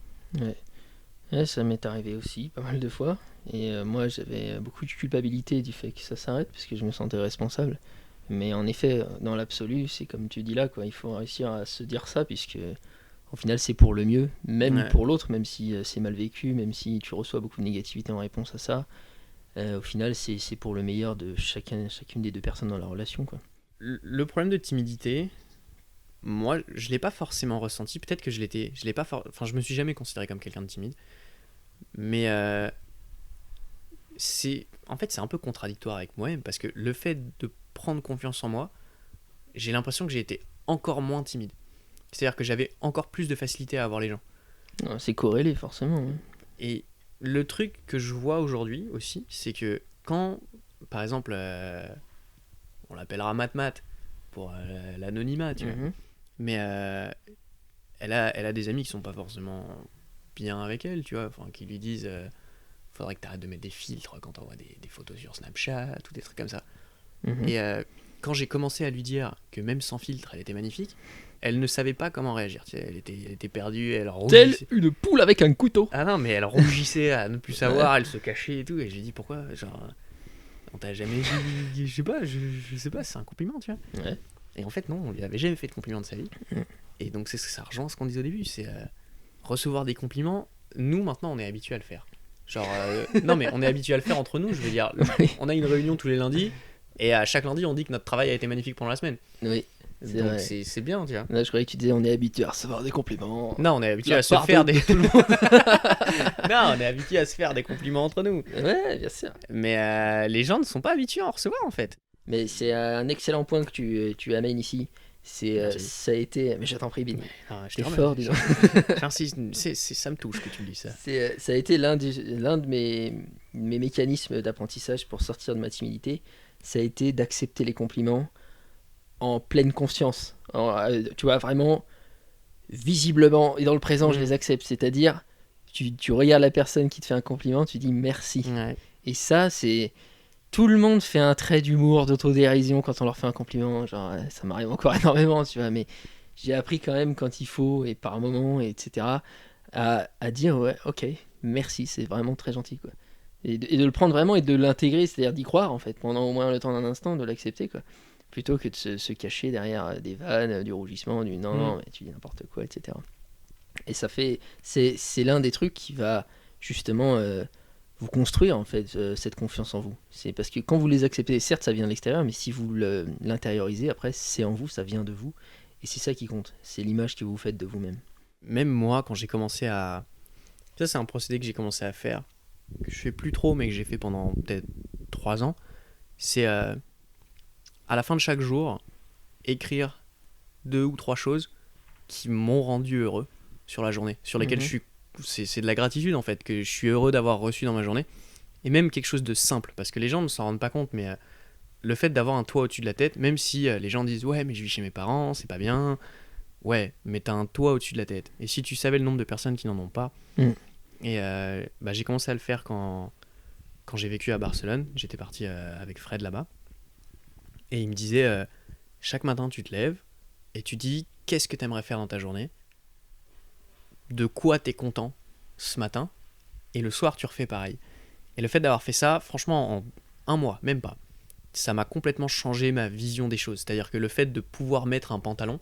S1: Ouais, ça m'est arrivé aussi pas mal de fois. Et moi j'avais beaucoup de culpabilité du fait que ça s'arrête parce que je me sentais responsable. Mais en effet, dans l'absolu, c'est comme tu dis là, quoi. Il faut réussir à se dire ça puisque au final c'est pour le mieux, même pour l'autre, même si c'est mal vécu, même si tu reçois beaucoup de négativité en réponse à ça. Au final, c'est pour le meilleur de chacune des deux personnes dans la relation, quoi.
S2: Le problème de timidité, moi, je l'ai pas forcément ressenti. Peut-être que je l'ai pas. Enfin, je me suis jamais considéré comme quelqu'un de timide. Mais c'est un peu contradictoire avec moi-même parce que le fait de prendre confiance en moi, j'ai l'impression que j'ai été encore moins timide. C'est-à-dire que j'avais encore plus de facilité à avoir les gens.
S1: C'est corrélé forcément. Hein.
S2: Et le truc que je vois aujourd'hui aussi, c'est que quand, par exemple, on l'appellera Matmat pour l'anonymat, tu vois. Mais elle a des amis qui sont pas forcément bien avec elle, tu vois, enfin, qui lui disent faudrait que t'arrêtes de mettre des filtres quand t'envoies des photos sur Snapchat ou des trucs comme ça. Et quand j'ai commencé à lui dire que même sans filtre elle était magnifique, elle ne savait pas comment réagir, tu sais, elle était perdue, elle rougissait.
S1: Telle une poule avec un couteau.
S2: Ah non, mais elle rougissait à ne plus savoir, elle se cachait et tout, et je lui ai dit pourquoi, genre on t'a jamais dit, je sais pas, c'est un compliment, tu vois.
S1: Ouais.
S2: Et en fait, non, on lui avait jamais fait de compliments de sa vie. Et donc, ça rejoint ce qu'on disait au début, c'est recevoir des compliments. Nous, maintenant, on est habitués à le faire. Genre, non, mais on est habitués à le faire entre nous. Je veux dire, on a une réunion tous les lundis, et à chaque lundi, on dit que notre travail a été magnifique pendant la semaine.
S1: Oui.
S2: Donc, c'est bien, tu vois.
S1: Là, je croyais que tu disais on est habitué à recevoir des compliments.
S2: Non, on est habitué à se faire des.
S1: Tout le monde.
S2: Non, on est habitué à se faire des compliments entre nous.
S1: Ouais, bien sûr.
S2: Mais les gens ne sont pas habitués à en recevoir, en fait.
S1: Mais c'est un excellent point que tu amènes ici. Ça a été. Mais je t'en prie, Bin. T'es fort, disons.
S2: J'insiste, ça me touche que tu me dis ça.
S1: Ça a été l'un de mes mécanismes d'apprentissage pour sortir de ma timidité. Ça a été d'accepter les compliments en pleine conscience. Tu vois, vraiment, visiblement, et dans le présent, je les accepte. C'est-à-dire, tu regardes la personne qui te fait un compliment, tu dis merci.
S2: Ouais.
S1: Et ça, c'est... Tout le monde fait un trait d'humour, d'autodérision quand on leur fait un compliment. Genre, ça m'arrive encore énormément, tu vois, mais j'ai appris quand même quand il faut, et par moment, etc., à dire, ouais, ok, merci, c'est vraiment très gentil, quoi. Et de le prendre vraiment et de l'intégrer, c'est-à-dire d'y croire, en fait, pendant au moins le temps d'un instant, de l'accepter, quoi. Plutôt que de se cacher derrière des vannes, du rougissement, du non, mais tu dis n'importe quoi, etc. Et ça fait... C'est l'un des trucs qui va, justement... vous construire en fait cette confiance en vous. C'est parce que quand vous les acceptez, certes ça vient de l'extérieur, mais si vous l'intériorisez, après c'est en vous, ça vient de vous, et c'est ça qui compte, c'est l'image que vous faites de vous-même.
S2: Même moi, quand j'ai commencé à... Ça c'est un procédé que j'ai commencé à faire, que je fais plus trop, mais que j'ai fait pendant peut-être 3 ans, c'est à la fin de chaque jour, écrire 2 ou 3 choses qui m'ont rendu heureux sur la journée, sur lesquelles je suis... C'est de la gratitude en fait, que je suis heureux d'avoir reçu dans ma journée. Et même quelque chose de simple, parce que les gens ne s'en rendent pas compte, mais le fait d'avoir un toit au-dessus de la tête, même si les gens disent ouais mais je vis chez mes parents, c'est pas bien, ouais mais t'as un toit au-dessus de la tête. Et si tu savais le nombre de personnes qui n'en ont pas, et j'ai commencé à le faire quand j'ai vécu à Barcelone, j'étais parti avec Fred là-bas, et il me disait chaque matin tu te lèves, et tu dis qu'est-ce que t'aimerais faire dans ta journée, de quoi t'es content ce matin, et le soir tu refais pareil. Et le fait d'avoir fait ça, franchement, en 1 mois, même pas, ça m'a complètement changé ma vision des choses. C'est-à-dire que le fait de pouvoir mettre un pantalon,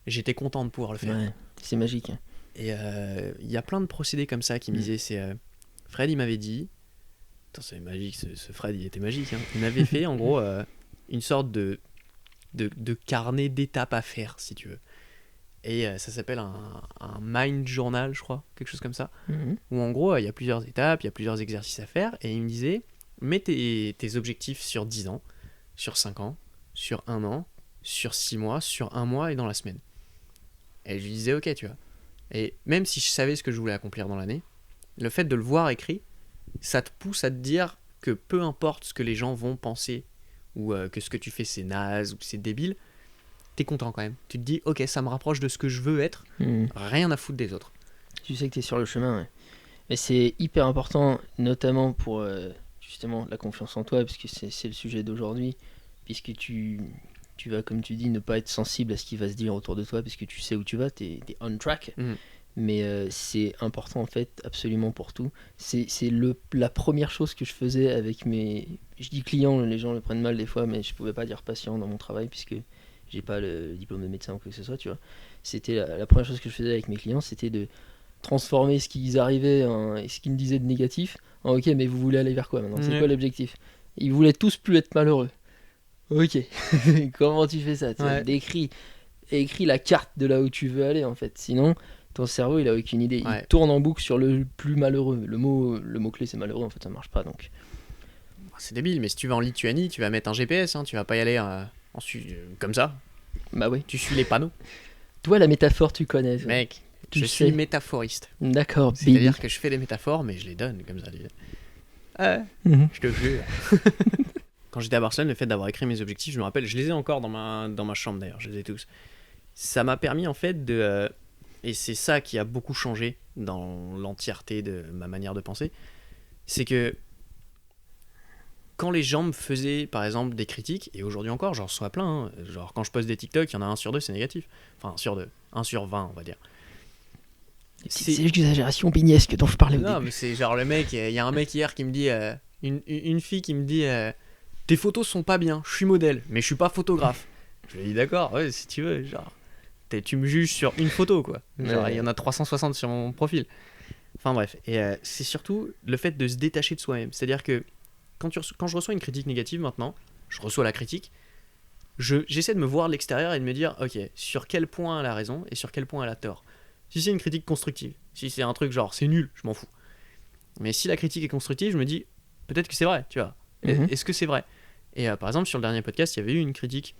S2: j'étais content de pouvoir le faire.
S1: Ouais, c'est magique.
S2: Et il y a plein de procédés comme ça qui me disaient, Fred il m'avait dit, attends c'est magique, ce Fred il était magique, hein. Il m'avait fait en gros une sorte de carnet d'étapes à faire si tu veux. Et ça s'appelle un mind journal, je crois, quelque chose comme ça. Où en gros, il y a plusieurs étapes, il y a plusieurs exercices à faire. Et il me disait, mets tes objectifs sur 10 ans, sur 5 ans, sur 1 an, sur 6 mois, sur 1 mois et dans la semaine. Et je lui disais, ok, tu vois. Et même si je savais ce que je voulais accomplir dans l'année, le fait de le voir écrit, ça te pousse à te dire que peu importe ce que les gens vont penser, ou que ce que tu fais c'est naze, ou que c'est débile, t'es content quand même. Tu te dis, ok, ça me rapproche de ce que je veux être, rien à foutre des autres.
S1: Tu sais que t'es sur le chemin, ouais. Mais c'est hyper important, notamment pour justement la confiance en toi, parce que c'est le sujet d'aujourd'hui, puisque tu vas, comme tu dis, ne pas être sensible à ce qui va se dire autour de toi, parce que tu sais où tu vas, t'es on track. Mais c'est important en fait, absolument pour tout. C'est la première chose que je faisais avec mes... Je dis clients, les gens le prennent mal des fois, mais je pouvais pas dire patient dans mon travail, puisque j'ai pas le diplôme de médecin ou quoi que ce soit, tu vois. C'était la première chose que je faisais avec mes clients, c'était de transformer ce qu'ils arrivaient et ce qu'ils me disaient de négatif en ok, mais vous voulez aller vers quoi maintenant, c'est quoi l'objectif? Ils voulaient tous plus être malheureux. Ok, comment tu fais ça? Écris la carte de là où tu veux aller en fait, sinon ton cerveau il a aucune idée, il tourne en boucle sur le plus malheureux. Le mot clé c'est malheureux, en fait ça marche pas donc.
S2: C'est débile, mais si tu vas en Lituanie, tu vas mettre un GPS, hein, tu vas pas y aller comme ça.
S1: Bah oui.
S2: Tu suis les panneaux.
S1: Toi la métaphore tu connais.
S2: Mec, je suis métaphoriste.
S1: D'accord.
S2: C'est-à-dire que je fais des métaphores, mais je les donne comme ça. Je te jure. Quand j'étais à Barcelone, le fait d'avoir écrit mes objectifs, je me rappelle, je les ai encore dans ma chambre d'ailleurs, je les ai tous. Ça m'a permis en fait et c'est ça qui a beaucoup changé dans l'entièreté de ma manière de penser, c'est que quand les gens me faisaient par exemple des critiques, et aujourd'hui encore j'en reçois plein, hein, genre quand je poste des TikTok, il y en a 1 sur 2 c'est négatif, enfin 1 sur 2, 1 sur 20 on va dire.
S1: C'est l'exagération bignesque dont je parlais au début.
S2: Non mais c'est genre le mec, il y a un mec hier qui me dit, une fille qui me dit tes photos sont pas bien, je suis modèle mais je suis pas photographe. Je lui ai dit d'accord, ouais, si tu veux, genre, tu me juges sur une photo, quoi. Genre, il y en a 360 sur mon profil. Enfin bref, et c'est surtout le fait de se détacher de soi-même. C'est-à-dire que quand je reçois une critique négative maintenant, je reçois la critique, j'essaie de me voir de l'extérieur et de me dire, ok, sur quel point elle a raison et sur quel point elle a tort. Si c'est une critique constructive, si c'est un truc genre c'est nul, je m'en fous. Mais si la critique est constructive, je me dis, peut-être que c'est vrai, tu vois. Est-ce que c'est vrai? Et par exemple, sur le dernier podcast, il y avait eu une critique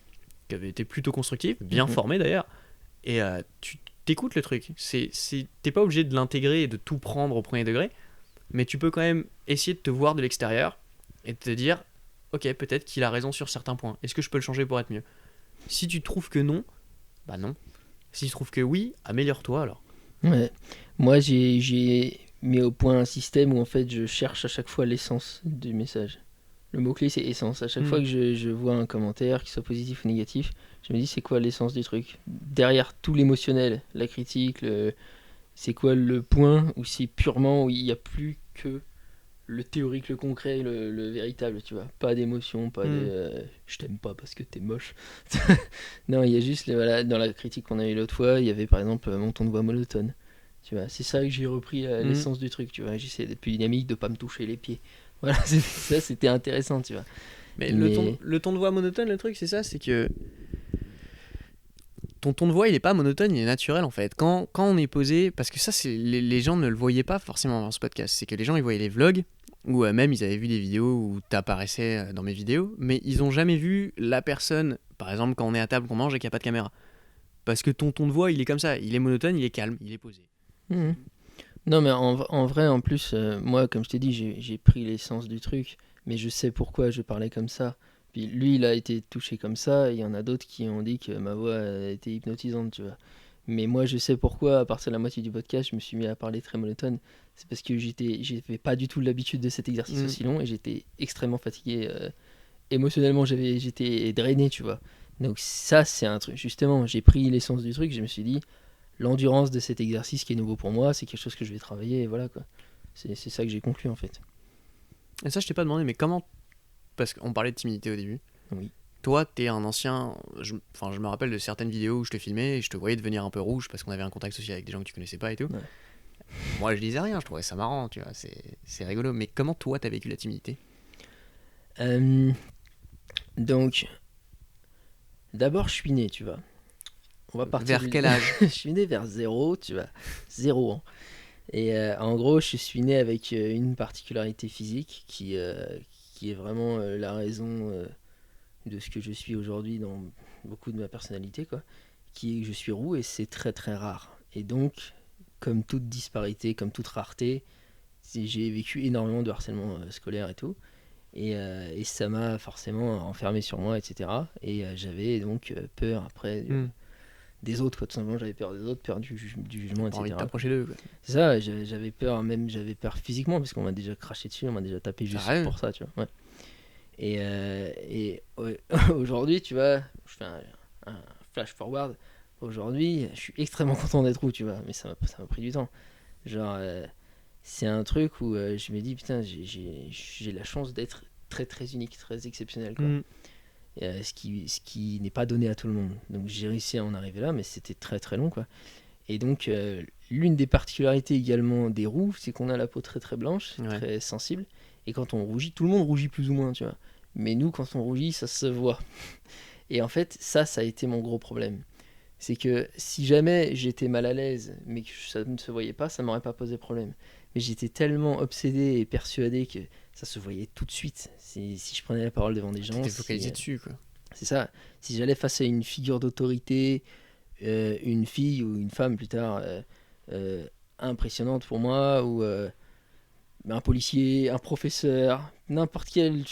S2: qui avait été plutôt constructive, bien formée d'ailleurs, et tu t'écoutes le truc. T'es pas obligé de l'intégrer et de tout prendre au premier degré, mais tu peux quand même essayer de te voir de l'extérieur et de te dire, ok, peut-être qu'il a raison sur certains points. Est-ce que je peux le changer pour être mieux? Si tu trouves que non, bah non. Si tu trouves que oui, améliore-toi alors.
S1: Ouais. Moi, j'ai mis au point un système où en fait je cherche à chaque fois l'essence du message. Le mot-clé c'est essence. À chaque fois que je vois un commentaire, qu'il soit positif ou négatif, je me dis c'est quoi l'essence du truc. Derrière tout l'émotionnel, la critique, c'est quoi le point où c'est purement où il n'y a plus que le théorique, le concret, le véritable, tu vois. Pas d'émotion, pas de je t'aime pas parce que t'es moche. Non, il y a juste voilà, dans la critique qu'on a eu l'autre fois, il y avait par exemple mon ton de voix monotone. Tu vois, c'est ça que j'ai repris l'essence du truc, tu vois. J'essaie d'être plus dynamique, de pas me toucher les pieds. Voilà, ça c'était intéressant, tu vois.
S2: Mais le ton de voix monotone, le truc, c'est ça, c'est que ton ton de voix, il est pas monotone, il est naturel en fait. Quand on est posé, parce que ça, les gens ne le voyaient pas forcément dans ce podcast, c'est que les gens, ils voyaient les vlogs, ou même ils avaient vu des vidéos où t'apparaissais dans mes vidéos, mais ils ont jamais vu la personne, par exemple quand on est à table, qu'on mange et qu'il n'y a pas de caméra. Parce que ton ton de voix, il est comme ça, il est monotone, il est calme, il est posé.
S1: Non, mais en vrai, en plus, moi, comme je t'ai dit, j'ai pris l'essence du truc, mais je sais pourquoi je parlais comme ça. Puis lui, il a été touché comme ça, et il y en a d'autres qui ont dit que ma voix était hypnotisante, tu vois. Mais moi, je sais pourquoi, à partir de la moitié du podcast, je me suis mis à parler très monotone. C'est parce que j'avais pas du tout l'habitude de cet exercice aussi long, et j'étais extrêmement fatigué. Émotionnellement, j'étais drainé, tu vois. Donc ça, c'est un truc, justement, j'ai pris l'essence du truc, je me suis dit, l'endurance de cet exercice qui est nouveau pour moi, c'est quelque chose que je vais travailler, et voilà quoi. C'est ça que j'ai conclu en fait.
S2: Et ça, je t'ai pas demandé, mais comment. Parce qu'on parlait de timidité au début.
S1: Oui.
S2: Toi, t'es un ancien. Je me rappelle de certaines vidéos où je te filmais et je te voyais devenir un peu rouge parce qu'on avait un contact social avec des gens que tu connaissais pas et tout.
S1: Ouais.
S2: Moi, je disais rien, je trouvais ça marrant, tu vois, c'est rigolo. Mais comment toi, t'as vécu la timidité?
S1: Donc, d'abord, je suis né, tu vois. On va partir
S2: Vers quel âge?
S1: Je suis né vers 0, tu vois. 0 ans. Et en gros, je suis né avec une particularité physique qui est vraiment la raison de ce que je suis aujourd'hui dans beaucoup de ma personnalité, quoi. Qui est que je suis roux et c'est très très rare. Et donc, comme toute disparité, comme toute rareté, j'ai vécu énormément de harcèlement scolaire et tout. Et ça m'a forcément enfermé sur moi, etc. Et j'avais donc peur après des autres, quoi. Tout simplement, j'avais peur des autres, peur du jugement,
S2: Pas envie de
S1: etc.
S2: t'approcher d'eux, quoi.
S1: C'est ça, j'avais peur, même j'avais peur physiquement, parce qu'on m'a déjà craché dessus, on m'a déjà tapé juste pour ça, tu vois. Ouais. Et ouais, aujourd'hui, tu vois, je fais un flash forward. Aujourd'hui, je suis extrêmement content d'être roux, tu vois, mais ça m'a pris du temps. Genre, c'est un truc où je me dis, putain, j'ai la chance d'être très très unique, très exceptionnel, quoi. Ce qui n'est pas donné à tout le monde. Donc j'ai réussi à en arriver là, mais c'était très très long, quoi. Et donc, l'une des particularités également des roux, c'est qu'on a la peau très très blanche, très sensible, et quand on rougit, tout le monde rougit plus ou moins, tu vois. Mais nous, quand on rougit, ça se voit. Et en fait, ça a été mon gros problème. C'est que si jamais j'étais mal à l'aise, mais que ça ne se voyait pas, ça m'aurait pas posé problème. Mais j'étais tellement obsédé et persuadé que ça se voyait tout de suite. Si je prenais la parole devant des gens...
S2: T'étais focalisé dessus, quoi.
S1: C'est ça. Si j'allais face à une figure d'autorité, une fille ou une femme plus tard impressionnante pour moi, ou un policier, un professeur, n'importe quelle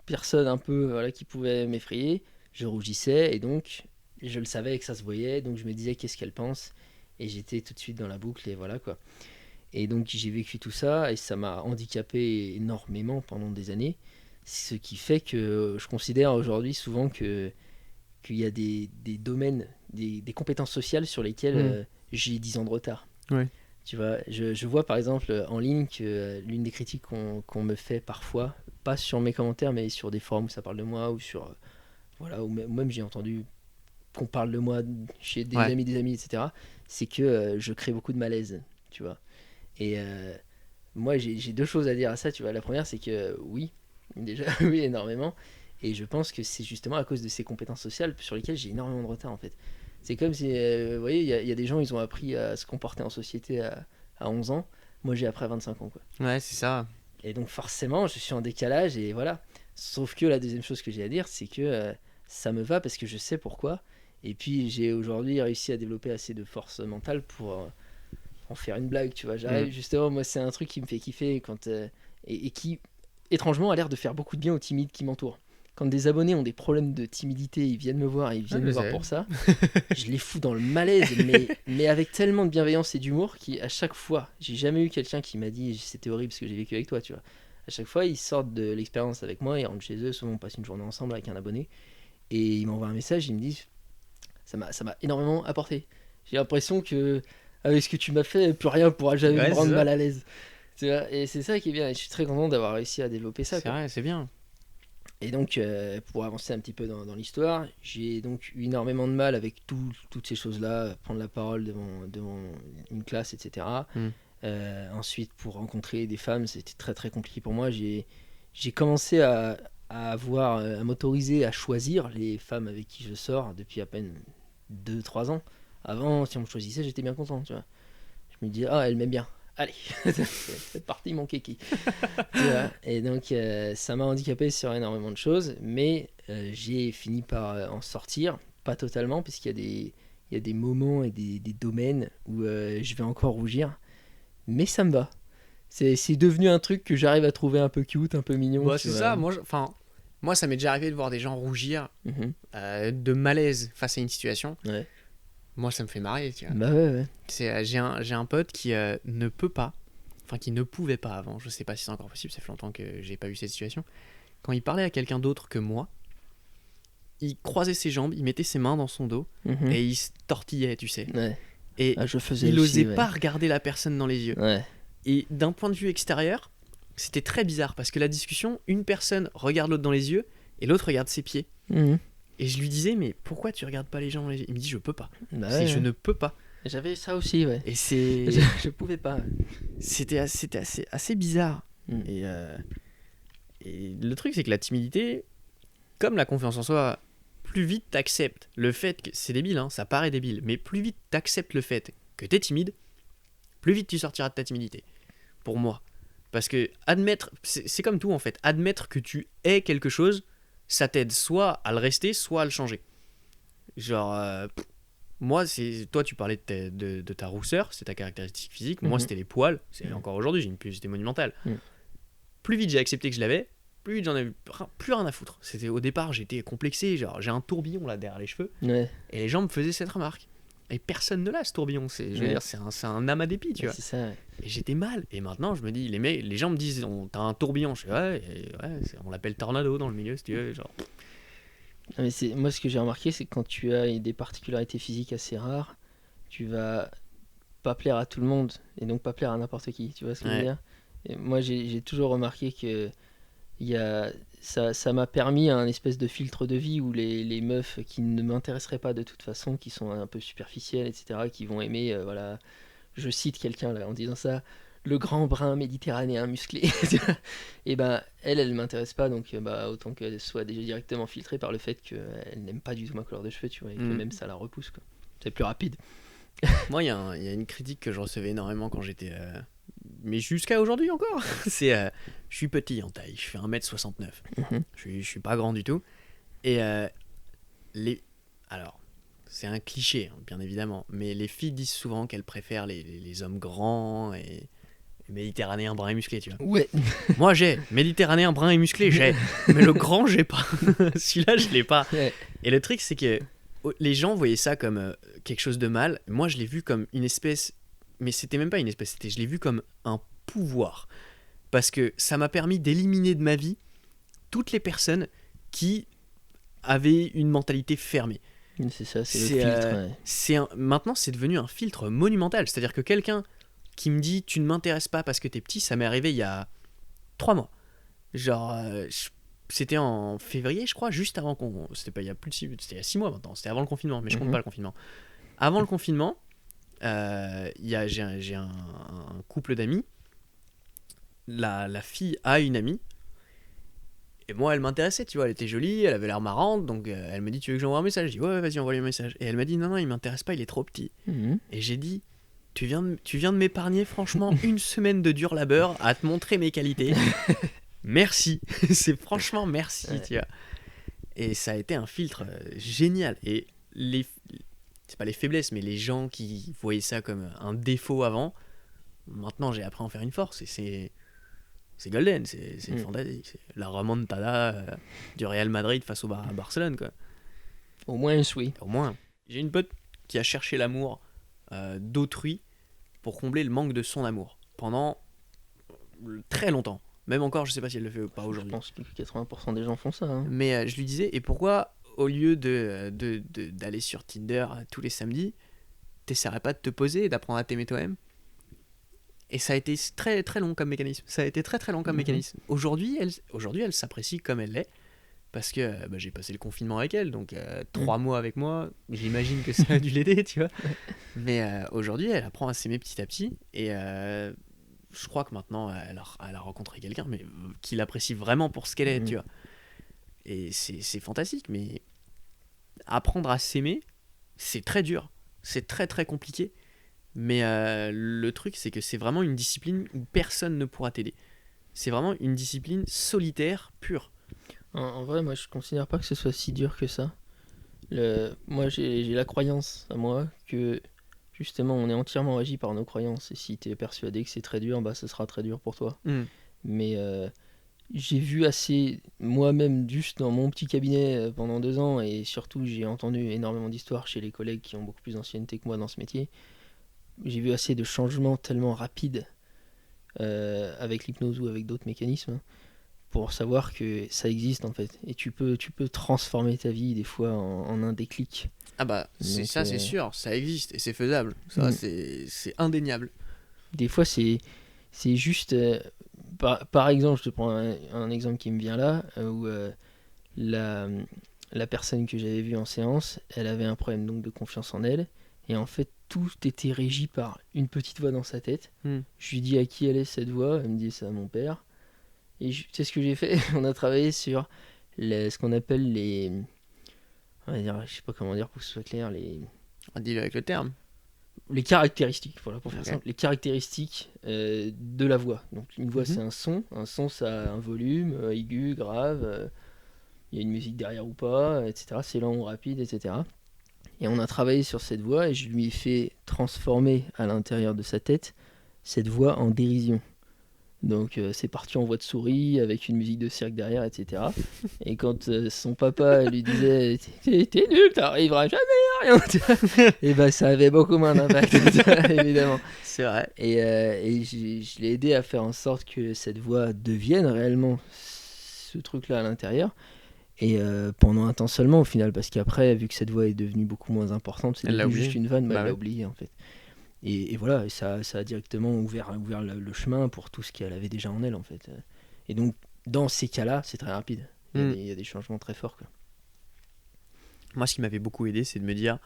S1: personne un peu voilà, qui pouvait m'effrayer, je rougissais et donc je le savais que ça se voyait, donc je me disais qu'est-ce qu'elle pense et j'étais tout de suite dans la boucle et voilà quoi. Et donc j'ai vécu tout ça et ça m'a handicapé énormément pendant des années, ce qui fait que je considère aujourd'hui souvent qu'il y a des domaines, des compétences sociales sur lesquelles j'ai 10 ans de retard.
S2: Ouais.
S1: Tu vois, je vois par exemple en ligne que l'une des critiques qu'on me fait parfois, pas sur mes commentaires, mais sur des forums où ça parle de moi, ou sur. Voilà, ou même j'ai entendu qu'on parle de moi chez des
S2: Ouais.
S1: amis, etc., c'est que je crée beaucoup de malaise, tu vois. Et moi, j'ai deux choses à dire à ça, tu vois. La première, c'est que oui, déjà, oui, énormément. Et je pense que c'est justement à cause de ces compétences sociales sur lesquelles j'ai énormément de retard, en fait. C'est comme si, vous voyez, il y a des gens, ils ont appris à se comporter en société à 11 ans. Moi, j'ai appris à 25 ans, quoi.
S2: Ouais, c'est ça.
S1: Et donc, forcément, je suis en décalage, et voilà. Sauf que la deuxième chose que j'ai à dire, c'est que ça me va parce que je sais pourquoi. Et puis, j'ai aujourd'hui réussi à développer assez de force mentale pour en faire une blague, tu vois. J'arrive, justement, moi, c'est un truc qui me fait kiffer quand, et qui, étrangement, a l'air de faire beaucoup de bien aux timides qui m'entourent. Quand des abonnés ont des problèmes de timidité, ils viennent me voir, et ils viennent
S2: je
S1: me voir
S2: sais.
S1: pour ça. Je les fous dans le malaise, mais avec tellement de bienveillance et d'humour qu'à chaque fois, j'ai jamais eu quelqu'un qui m'a dit c'était horrible ce que j'ai vécu avec toi, tu vois. À chaque fois, ils sortent de l'expérience avec moi, ils rentrent chez eux, souvent on passe une journée ensemble avec un abonné, et ils m'envoient un message, ils me disent ça m'a énormément apporté. J'ai l'impression que avec ce que tu m'as fait, plus rien pourra jamais
S2: Ouais,
S1: me
S2: c'est
S1: rendre
S2: ça.
S1: mal à l'aise. Tu vois, et c'est ça qui est bien, et je suis très content d'avoir réussi à développer ça,
S2: C'est
S1: quoi.
S2: vrai, c'est bien.
S1: Et donc, pour avancer un petit peu dans l'histoire, j'ai donc eu énormément de mal avec toutes ces choses-là, prendre la parole devant une classe, etc.
S2: Mm.
S1: Ensuite, pour rencontrer des femmes, c'était très très compliqué pour moi. J'ai commencé à m'autoriser à choisir les femmes avec qui je sors depuis à peine 2-3 ans. Avant, si on me choisissait, j'étais bien content, tu vois. Je me disais, ah, elle m'aime bien. Allez, c'est parti mon kiki. Tu vois. Et donc, ça m'a handicapé sur énormément de choses, mais j'ai fini par en sortir, pas totalement, puisqu'il y a des moments et des domaines où je vais encore rougir, mais ça me va. C'est devenu un truc que j'arrive à trouver un peu cute, un peu mignon.
S2: Bah,
S1: Tu
S2: c'est
S1: vois.
S2: ça. Moi, ça m'est déjà arrivé de voir des gens rougir
S1: Mhm.
S2: de malaise face à une situation.
S1: Ouais.
S2: Moi, ça me fait marrer, tu vois.
S1: Bah ouais, ouais.
S2: J'ai un pote qui ne peut pas, enfin qui ne pouvait pas avant, je sais pas si c'est encore possible, ça fait longtemps que j'ai pas eu cette situation. Quand il parlait à quelqu'un d'autre que moi, il croisait ses jambes, il mettait ses mains dans son dos
S1: Mhm.
S2: et il se tortillait, tu sais.
S1: Ouais.
S2: Et
S1: Ah, je faisais
S2: il
S1: aussi,
S2: osait
S1: ouais.
S2: pas regarder la personne dans les yeux.
S1: Ouais.
S2: Et d'un point de vue extérieur, c'était très bizarre parce que la discussion, une personne regarde l'autre dans les yeux et l'autre regarde ses pieds.
S1: Mhm.
S2: Et je lui disais, mais pourquoi tu regardes pas les gens dans les yeux? Il me dit, je peux pas.
S1: Bah
S2: C'est
S1: ouais,
S2: je
S1: ouais.
S2: ne peux pas.
S1: J'avais ça aussi, ouais.
S2: Et c'est.
S1: Je pouvais pas.
S2: C'était assez bizarre.
S1: Mm.
S2: Et le truc, c'est que la timidité, comme la confiance en soi, plus vite t'acceptes le fait que. C'est débile, hein, ça paraît débile, mais plus vite t'acceptes le fait que t'es timide, plus vite tu sortiras de ta timidité. Pour moi. Parce que admettre. C'est comme tout en fait. Admettre que tu es quelque chose, ça t'aide soit à le rester, soit à le changer. Genre. Moi, toi, tu parlais de ta rousseur, c'est ta caractéristique physique. Moi,
S1: Mhm.
S2: c'était les poils. C'est
S1: Mhm.
S2: encore aujourd'hui, j'ai une pilosité monumentale.
S1: Mhm.
S2: Plus vite j'ai accepté que je l'avais, plus vite j'en avais plus rien à foutre. C'était au départ, j'étais complexé. Genre, j'ai un tourbillon là derrière les cheveux,
S1: Ouais.
S2: et les gens me faisaient cette remarque. Et personne ne l'a ce tourbillon. Je veux
S1: Ouais.
S2: dire, c'est un amas d'épis, tu vois.
S1: C'est ça, ouais.
S2: Et j'étais mal. Et maintenant, je me dis, les gens me disent, t'as un tourbillon. Je fais, ouais, on l'appelle tornado dans le milieu, si tu veux. Genre,
S1: Non, mais moi, ce que j'ai remarqué, c'est que quand tu as des particularités physiques assez rares, tu vas pas plaire à tout le monde et donc pas plaire à n'importe qui. Tu vois ce que je veux
S2: Ouais.
S1: dire? Et moi, j'ai toujours remarqué que ça m'a permis un espèce de filtre de vie où les meufs qui ne m'intéresseraient pas de toute façon, qui sont un peu superficielles, etc., qui vont aimer, voilà, je cite quelqu'un là en disant ça, le grand brun méditerranéen musclé. Tu vois. Et ben elle m'intéresse pas, donc bah autant qu'elle soit déjà directement filtrée par le fait qu'elle n'aime pas du tout ma couleur de cheveux, tu vois, et que
S2: Mhm.
S1: même ça la repousse, quoi. C'est plus rapide.
S2: moi, il y a une critique que je recevais énormément quand j'étais. Mais jusqu'à aujourd'hui encore. C'est. Je suis petit en taille, je fais 1m69.
S1: Mhm.
S2: Je suis pas grand du tout. Et alors, c'est un cliché, hein, bien évidemment, mais les filles disent souvent qu'elles préfèrent les hommes grands et méditerranéens bruns et musclés, tu vois.
S1: Ouais.
S2: Moi, j'ai méditerranéen brun et musclé, j'ai. Mais le grand, j'ai pas. Celui-là, je l'ai pas.
S1: Ouais.
S2: Et le truc, c'est que les gens voyaient ça comme quelque chose de mal. Moi, je l'ai vu comme une espèce. Mais c'était même pas une espèce, je l'ai vu comme un pouvoir. Parce que ça m'a permis d'éliminer de ma vie toutes les personnes qui avaient une mentalité fermée.
S1: C'est ça, c'est le
S2: C'est,
S1: filtre. Ouais.
S2: Maintenant, c'est devenu un filtre monumental. C'est-à-dire que quelqu'un qui me dit tu ne m'intéresses pas parce que t'es petit, ça m'est arrivé il y a 3 mois. Genre, c'était en février, je crois, juste avant qu'on. C'était pas il y a plus de 6, c'était il y a 6 mois maintenant, c'était avant le confinement, mais je compte pas le confinement. Avant le confinement, j'ai un couple d'amis. La fille a une amie. Et moi, elle m'intéressait, tu vois, elle était jolie, elle avait l'air marrante, donc elle me dit, tu veux que j'envoie un message? Je dis, ouais, vas-y, envoie-lui un message. Et elle m'a dit, non, il m'intéresse pas, il est trop petit. Et j'ai dit, tu viens de m'épargner, franchement, une semaine de dur labeur à te montrer mes qualités. Merci. C'est franchement merci, tu vois. Et ça a été un filtre génial. Et c'est pas les faiblesses, mais les gens qui voyaient ça comme un défaut avant, maintenant j'ai appris à en faire une force. Et c'est golden, c'est une fantaisie. C'est la remontada du Real Madrid face au Barcelone, quoi.
S1: Au moins, oui.
S2: Au moins. J'ai une pote qui a cherché l'amour d'autrui pour combler le manque de son amour pendant très longtemps. Même encore, je sais pas si elle le fait ou pas aujourd'hui.
S1: Je pense que 80% des gens font ça. Hein.
S2: Mais je lui disais, et pourquoi, au lieu d'aller sur Tinder tous les samedis, t'essaierais pas de te poser et d'apprendre à t'aimer toi-même? Et ça a été très très long comme mécanisme. Mécanisme. Aujourd'hui, elle s'apprécie comme elle l'est. Parce que j'ai passé le confinement avec elle, donc 3 mois avec moi, j'imagine que ça a dû l'aider, tu vois. Mais aujourd'hui, elle apprend à s'aimer petit à petit. Et je crois que maintenant, elle a rencontré quelqu'un mais qui l'apprécie vraiment pour ce qu'elle est, tu vois. Et c'est fantastique, mais apprendre à s'aimer, c'est très dur. C'est très très compliqué. Mais le truc, c'est que c'est vraiment une discipline où personne ne pourra t'aider. C'est vraiment une discipline solitaire, pure.
S1: En vrai, moi, je considère pas que ce soit si dur que ça. Moi, j'ai la croyance à moi que, justement, on est entièrement régi par nos croyances. Et si tu es persuadé que c'est très dur, bah, ce sera très dur pour toi. Mais j'ai vu assez, moi-même, juste dans mon petit cabinet pendant 2 ans, et surtout, j'ai entendu énormément d'histoires chez les collègues qui ont beaucoup plus d'ancienneté que moi dans ce métier. J'ai vu assez de changements tellement rapides avec l'hypnose ou avec d'autres mécanismes pour savoir que ça existe en fait. Et tu peux transformer ta vie des fois en un déclic.
S2: Ah bah, c'est sûr, ça existe et c'est faisable. Ça, c'est indéniable.
S1: Des fois, c'est juste... par exemple, je te prends un exemple qui me vient là, où la personne que j'avais vue en séance, elle avait un problème donc de confiance en elle. Et en fait, tout était régi par une petite voix dans sa tête. Je lui dis à qui elle est cette voix. Elle me dit c'est à mon père. Et tu sais ce que j'ai fait? On a travaillé sur ce qu'on appelle les... On va dire, je sais pas comment dire pour que ce soit clair.
S2: On dit avec le terme.
S1: Les caractéristiques, voilà, pour faire simple. Les caractéristiques de la voix. Donc une voix c'est un son. Un son ça a un volume, aigu, grave. Il y a une musique derrière ou pas, etc. C'est lent ou rapide, etc. Et on a travaillé sur cette voix et je lui ai fait transformer à l'intérieur de sa tête cette voix en dérision. Donc c'est parti en voix de souris avec une musique de cirque derrière, etc. Et quand son papa lui disait t'es nul, t'arriveras jamais à rien, et ben ça avait beaucoup moins d'impact, évidemment.
S2: C'est vrai.
S1: Et je l'ai aidé à faire en sorte que cette voix devienne réellement ce truc-là à l'intérieur. Et pendant un temps seulement au final, parce qu'après, vu que cette voix est devenue beaucoup moins importante, c'est devenu juste une vanne, elle l'a oublié en fait. Et voilà, et ça a directement ouvert le chemin pour tout ce qu'elle avait déjà en elle en fait. Et donc, dans ces cas-là, c'est très rapide. Il y a des changements très forts, quoi.
S2: Moi, ce qui m'avait beaucoup aidé, c'est de me dire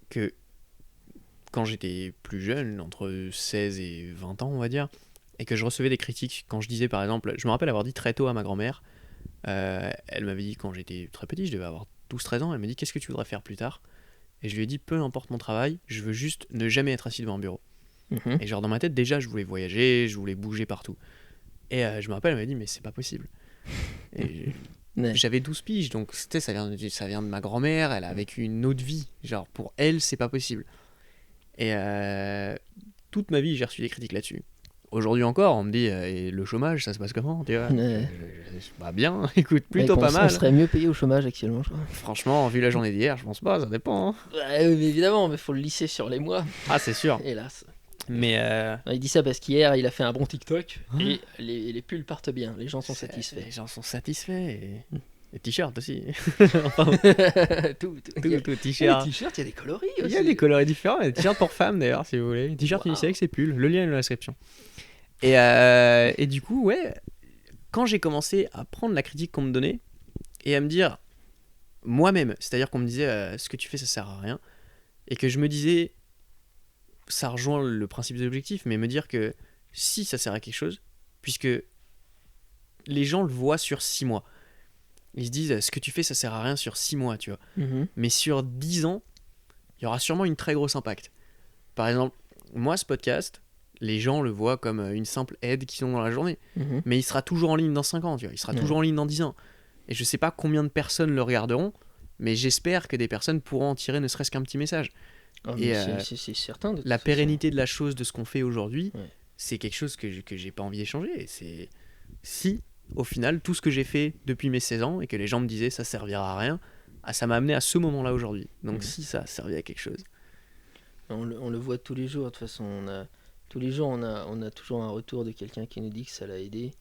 S2: que quand j'étais plus jeune, entre 16 et 20 ans, on va dire, et que je recevais des critiques quand je disais, par exemple, je me rappelle avoir dit très tôt à ma grand-mère, elle m'avait dit quand j'étais très petit, je devais avoir 12-13 ans, elle m'a dit qu'est-ce que tu voudrais faire plus tard? Et je lui ai dit peu importe mon travail, je veux juste ne jamais être assis devant un bureau. Et genre dans ma tête déjà je voulais voyager, je voulais bouger partout. Et je me rappelle, elle m'a dit mais c'est pas possible. Et j'avais 12 piges, donc ça vient de ma grand-mère, elle a vécu une autre vie, genre pour elle c'est pas possible. Et toute ma vie j'ai reçu des critiques là-dessus. Aujourd'hui encore, on me dit et le chômage, ça se passe comment, tu vois? Bah bien, écoute, plutôt pas mal.
S1: On serait mieux payé au chômage actuellement, je crois.
S2: Franchement, vu la journée d'hier, je pense pas, ça dépend. Hein.
S1: Ouais, évidemment, mais faut le lisser sur les mois.
S2: Ah, c'est sûr.
S1: Hélas.
S2: Mais
S1: il dit ça parce qu'hier, il a fait un bon TikTok et les pulls partent bien, les gens sont satisfaits.
S2: Les gens sont satisfaits et les t-shirts aussi.
S1: tout
S2: t-shirt.
S1: Les t-shirts, il y a des coloris aussi.
S2: Il y a des coloris différents, des t-shirts pour femmes d'ailleurs, si vous voulez. T-shirt unisex et pulls, le lien est dans la description. Et du coup, ouais, quand j'ai commencé à prendre la critique qu'on me donnait et à me dire moi-même, c'est-à-dire qu'on me disait ce que tu fais ça sert à rien, et que je me disais, ça rejoint le principe des objectifs, mais me dire que si ça sert à quelque chose, puisque les gens le voient sur 6 mois, ils se disent ce que tu fais ça sert à rien sur 6 mois, tu vois, mais sur 10 ans, il y aura sûrement une très grosse impact. Par exemple, moi ce podcast, les gens le voient comme une simple aide qu'ils ont dans la journée, mais il sera toujours en ligne dans 5 ans, tu vois, il sera toujours en ligne dans 10 ans. Et je sais pas combien de personnes le regarderont, mais j'espère que des personnes pourront en tirer ne serait-ce qu'un petit message.
S1: Et c'est certain.
S2: La pérennité de la chose, de ce qu'on fait aujourd'hui, c'est quelque chose que j'ai pas envie d'échanger. Et c'est si, au final, tout ce que j'ai fait depuis mes 16 ans et que les gens me disaient ça servira à rien, ça m'a amené à ce moment-là aujourd'hui. Donc si ça a servi à quelque chose.
S1: On le voit tous les jours, de toute façon. Tous les jours, on a toujours un retour de quelqu'un qui nous dit que ça l'a aidé.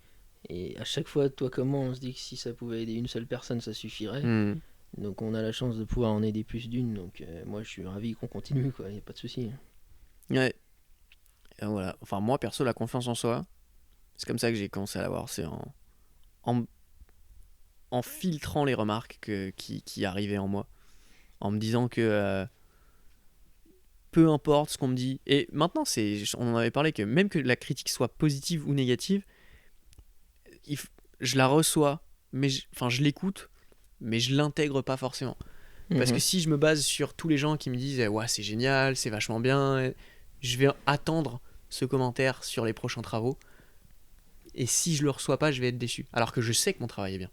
S1: Et à chaque fois, toi comme moi, on se dit que si ça pouvait aider une seule personne, ça suffirait. Donc on a la chance de pouvoir en aider plus d'une. Donc moi, je suis ravi qu'on continue, quoi. Y a pas de souci.
S2: Ouais. Et voilà. Enfin, moi, perso, la confiance en soi, c'est comme ça que j'ai commencé à l'avoir. C'est en filtrant les remarques qui arrivaient en moi. En me disant que peu importe ce qu'on me dit. Et maintenant, on en avait parlé, que même que la critique soit positive ou négative, je la reçois, mais je l'écoute, mais je l'intègre pas forcément. Parce que si je me base sur tous les gens qui me disent ouais, c'est génial, c'est vachement bien, je vais attendre ce commentaire sur les prochains travaux. Et si je le reçois pas, je vais être déçu. Alors que je sais que mon travail est bien.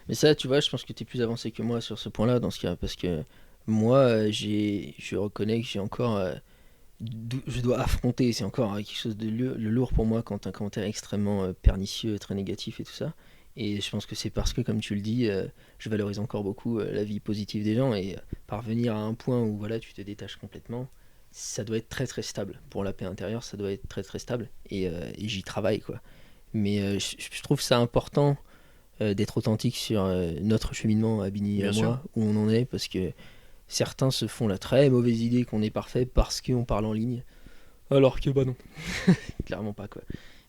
S1: Mais ça, tu vois, je pense que tu es plus avancé que moi sur ce point-là, dans ce cas. Parce que moi, je reconnais que j'ai encore... je dois affronter, c'est encore quelque chose de lourd pour moi quand un commentaire est extrêmement pernicieux, très négatif et tout ça. Et je pense que c'est parce que, comme tu le dis, je valorise encore beaucoup la vie positive des gens, et parvenir à un point où voilà, tu te détaches complètement, ça doit être très très stable. Pour la paix intérieure, ça doit être très très stable, et j'y travaille, quoi. Mais je trouve ça important d'être authentique sur notre cheminement à Bini et à moi, où on en est, parce que certains se font la très mauvaise idée qu'on est parfait parce qu'on parle en ligne, alors que bah non, clairement pas, quoi.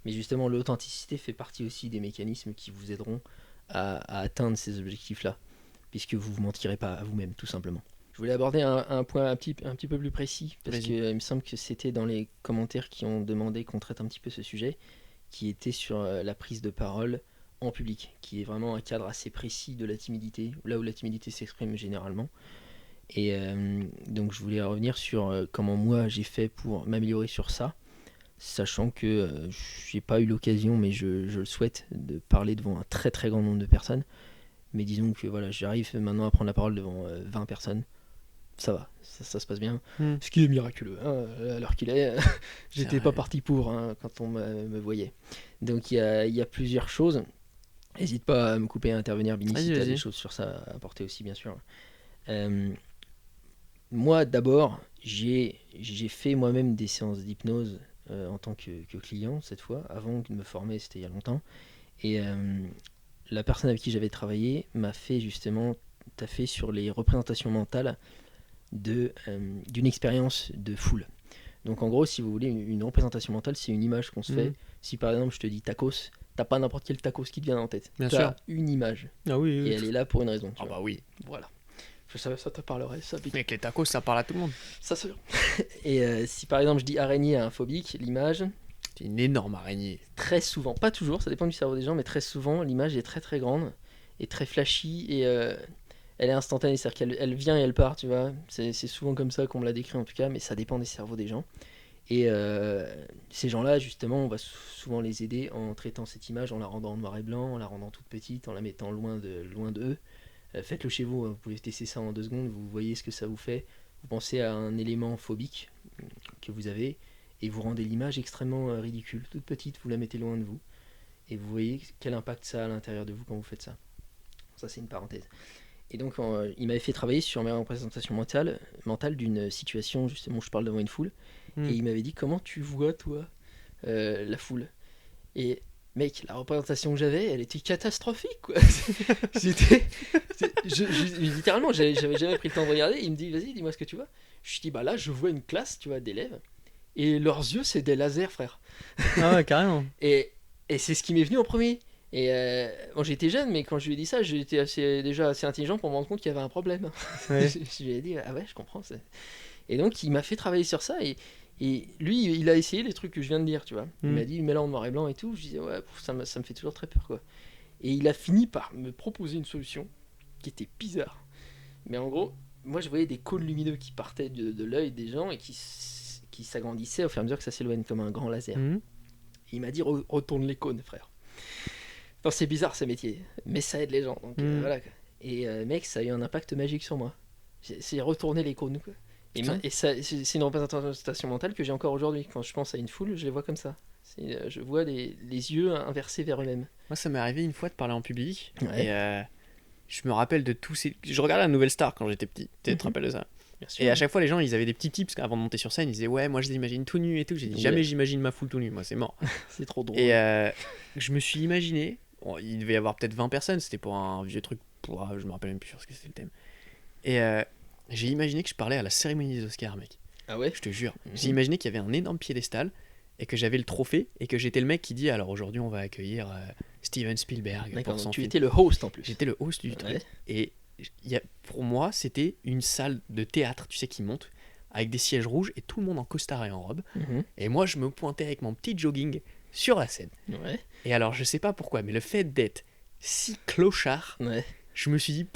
S1: Mais justement, l'authenticité fait partie aussi des mécanismes qui vous aideront à atteindre ces objectifs-là, puisque vous ne vous mentirez pas à vous-même, tout simplement. Je voulais aborder un point un petit peu plus précis, parce qu'il me semble que c'était dans les commentaires qui ont demandé qu'on traite un petit peu ce sujet, qui était sur la prise de parole en public, qui est vraiment un cadre assez précis de la timidité, là où la timidité s'exprime généralement. Et donc je voulais revenir sur comment moi j'ai fait pour m'améliorer sur ça, sachant que j'ai pas eu l'occasion, mais je le souhaite, de parler devant un très très grand nombre de personnes. Mais disons que voilà, j'arrive maintenant à prendre la parole devant 20 personnes. Ça va, ça se passe bien. Ce qui est miraculeux, hein, à l'heure qu'il est. J'étais pas parti pour quand on me voyait. Donc il y a plusieurs choses. N'hésite pas à me couper, à intervenir, Bini, si tu as des choses sur ça à apporter aussi, bien sûr. Moi, d'abord, j'ai fait moi-même des séances d'hypnose en tant que client, cette fois. Avant de me former, c'était il y a longtemps. Et la personne avec qui j'avais travaillé m'a fait justement taffer sur les représentations mentales d'une expérience de foule. Donc en gros, si vous voulez, une représentation mentale, c'est une image qu'on se fait. Si par exemple je te dis tacos, t'as pas n'importe quel tacos qui te vient en tête. T'as une image.
S2: Ah oui,
S1: et elle est là pour une raison.
S2: Ah bah oui.
S1: Voilà. Je savais ça te parlerait, ça.
S2: Mais avec les tacos, ça parle à tout le monde.
S1: Ça c'est sûr. Et si par exemple je dis araignée à un phobique, l'image...
S2: C'est une énorme araignée.
S1: Très souvent, pas toujours, ça dépend du cerveau des gens, mais très souvent, l'image est très très grande et très flashy, et elle est instantanée, c'est-à-dire qu'elle vient et elle part, tu vois. C'est souvent comme ça qu'on me l'a décrit en tout cas, mais ça dépend des cerveaux des gens. Et ces gens-là, justement, on va souvent les aider en traitant cette image, en la rendant en noir et blanc, en la rendant toute petite, en la mettant loin d'eux. Faites-le chez vous, vous pouvez tester ça en 2 secondes, vous voyez ce que ça vous fait. Vous pensez à un élément phobique que vous avez, et vous rendez l'image extrêmement ridicule, toute petite, vous la mettez loin de vous, et vous voyez quel impact ça a à l'intérieur de vous quand vous faites ça. Ça, c'est une parenthèse. Et donc, il m'avait fait travailler sur mes représentations mentales d'une situation, justement, où je parle devant une foule, et il m'avait dit, comment tu vois, toi, la foule? Et mec, la représentation que j'avais, elle était catastrophique, quoi. Littéralement, j'avais jamais pris le temps de regarder. Il me dit, vas-y, dis-moi ce que tu vois. Je dis, bah là, je vois une classe, tu vois, d'élèves, et leurs yeux, c'est des lasers, frère.
S2: Ah ouais, carrément.
S1: Et c'est ce qui m'est venu en premier. Et bon, j'étais jeune, mais quand je lui ai dit ça, j'étais déjà assez intelligent pour me rendre compte qu'il y avait un problème.
S2: Ouais.
S1: Je lui ai dit, ah ouais, je comprends. Et donc, il m'a fait travailler sur ça. Et lui, il a essayé les trucs que je viens de dire, tu vois. Il m'a dit, mets-la en noir et blanc et tout. Je disais, ouais, ça me fait toujours très peur, quoi. Et il a fini par me proposer une solution qui était bizarre. Mais en gros, moi, je voyais des cônes lumineux qui partaient de l'œil des gens et qui s'agrandissaient au fur et à mesure que ça s'éloigne, comme un grand laser. Et il m'a dit, retourne les cônes, frère. Enfin, c'est bizarre ce métier, mais ça aide les gens. Donc, voilà. Et mec, ça a eu un impact magique sur moi. C'est retourner les cônes, quoi. Et ça, c'est une représentation mentale que j'ai encore aujourd'hui. Quand je pense à une foule, je les vois comme ça. Je vois les yeux inversés vers eux-mêmes.
S2: Moi, ça m'est arrivé une fois de parler en public.
S1: Ouais.
S2: Et je me rappelle de tous ces. Je regardais la Nouvelle Star quand j'étais petit. Tu te rappelles de ça?
S1: Bien sûr.
S2: Et à chaque fois, les gens, ils avaient des petits tips avant de monter sur scène. Ils disaient, ouais, moi, je les imagine tout nu et tout. J'ai dit, jamais j'imagine ma foule tout nu. Moi, c'est mort.
S1: C'est trop drôle.
S2: Et je me suis imaginé. Bon, il devait y avoir peut-être 20 personnes. C'était pour un vieux truc. Je me rappelle même plus sur ce que c'était le thème. Et j'ai imaginé que je parlais à la cérémonie des Oscars, mec.
S1: Ah ouais?
S2: Je te jure. J'ai imaginé qu'il y avait un énorme piédestal et que j'avais le trophée et que j'étais le mec qui dit, alors aujourd'hui, on va accueillir Steven Spielberg pour son
S1: tu
S2: film.
S1: étais le host en plus.
S2: J'étais le host du truc. Et pour moi, c'était une salle de théâtre, tu sais, qui monte, avec des sièges rouges et tout le monde en costard et en robe. Et moi, je me pointais avec mon petit jogging sur la scène.
S1: Ouais.
S2: Et alors, je sais pas pourquoi, mais le fait d'être si clochard, je me suis dit,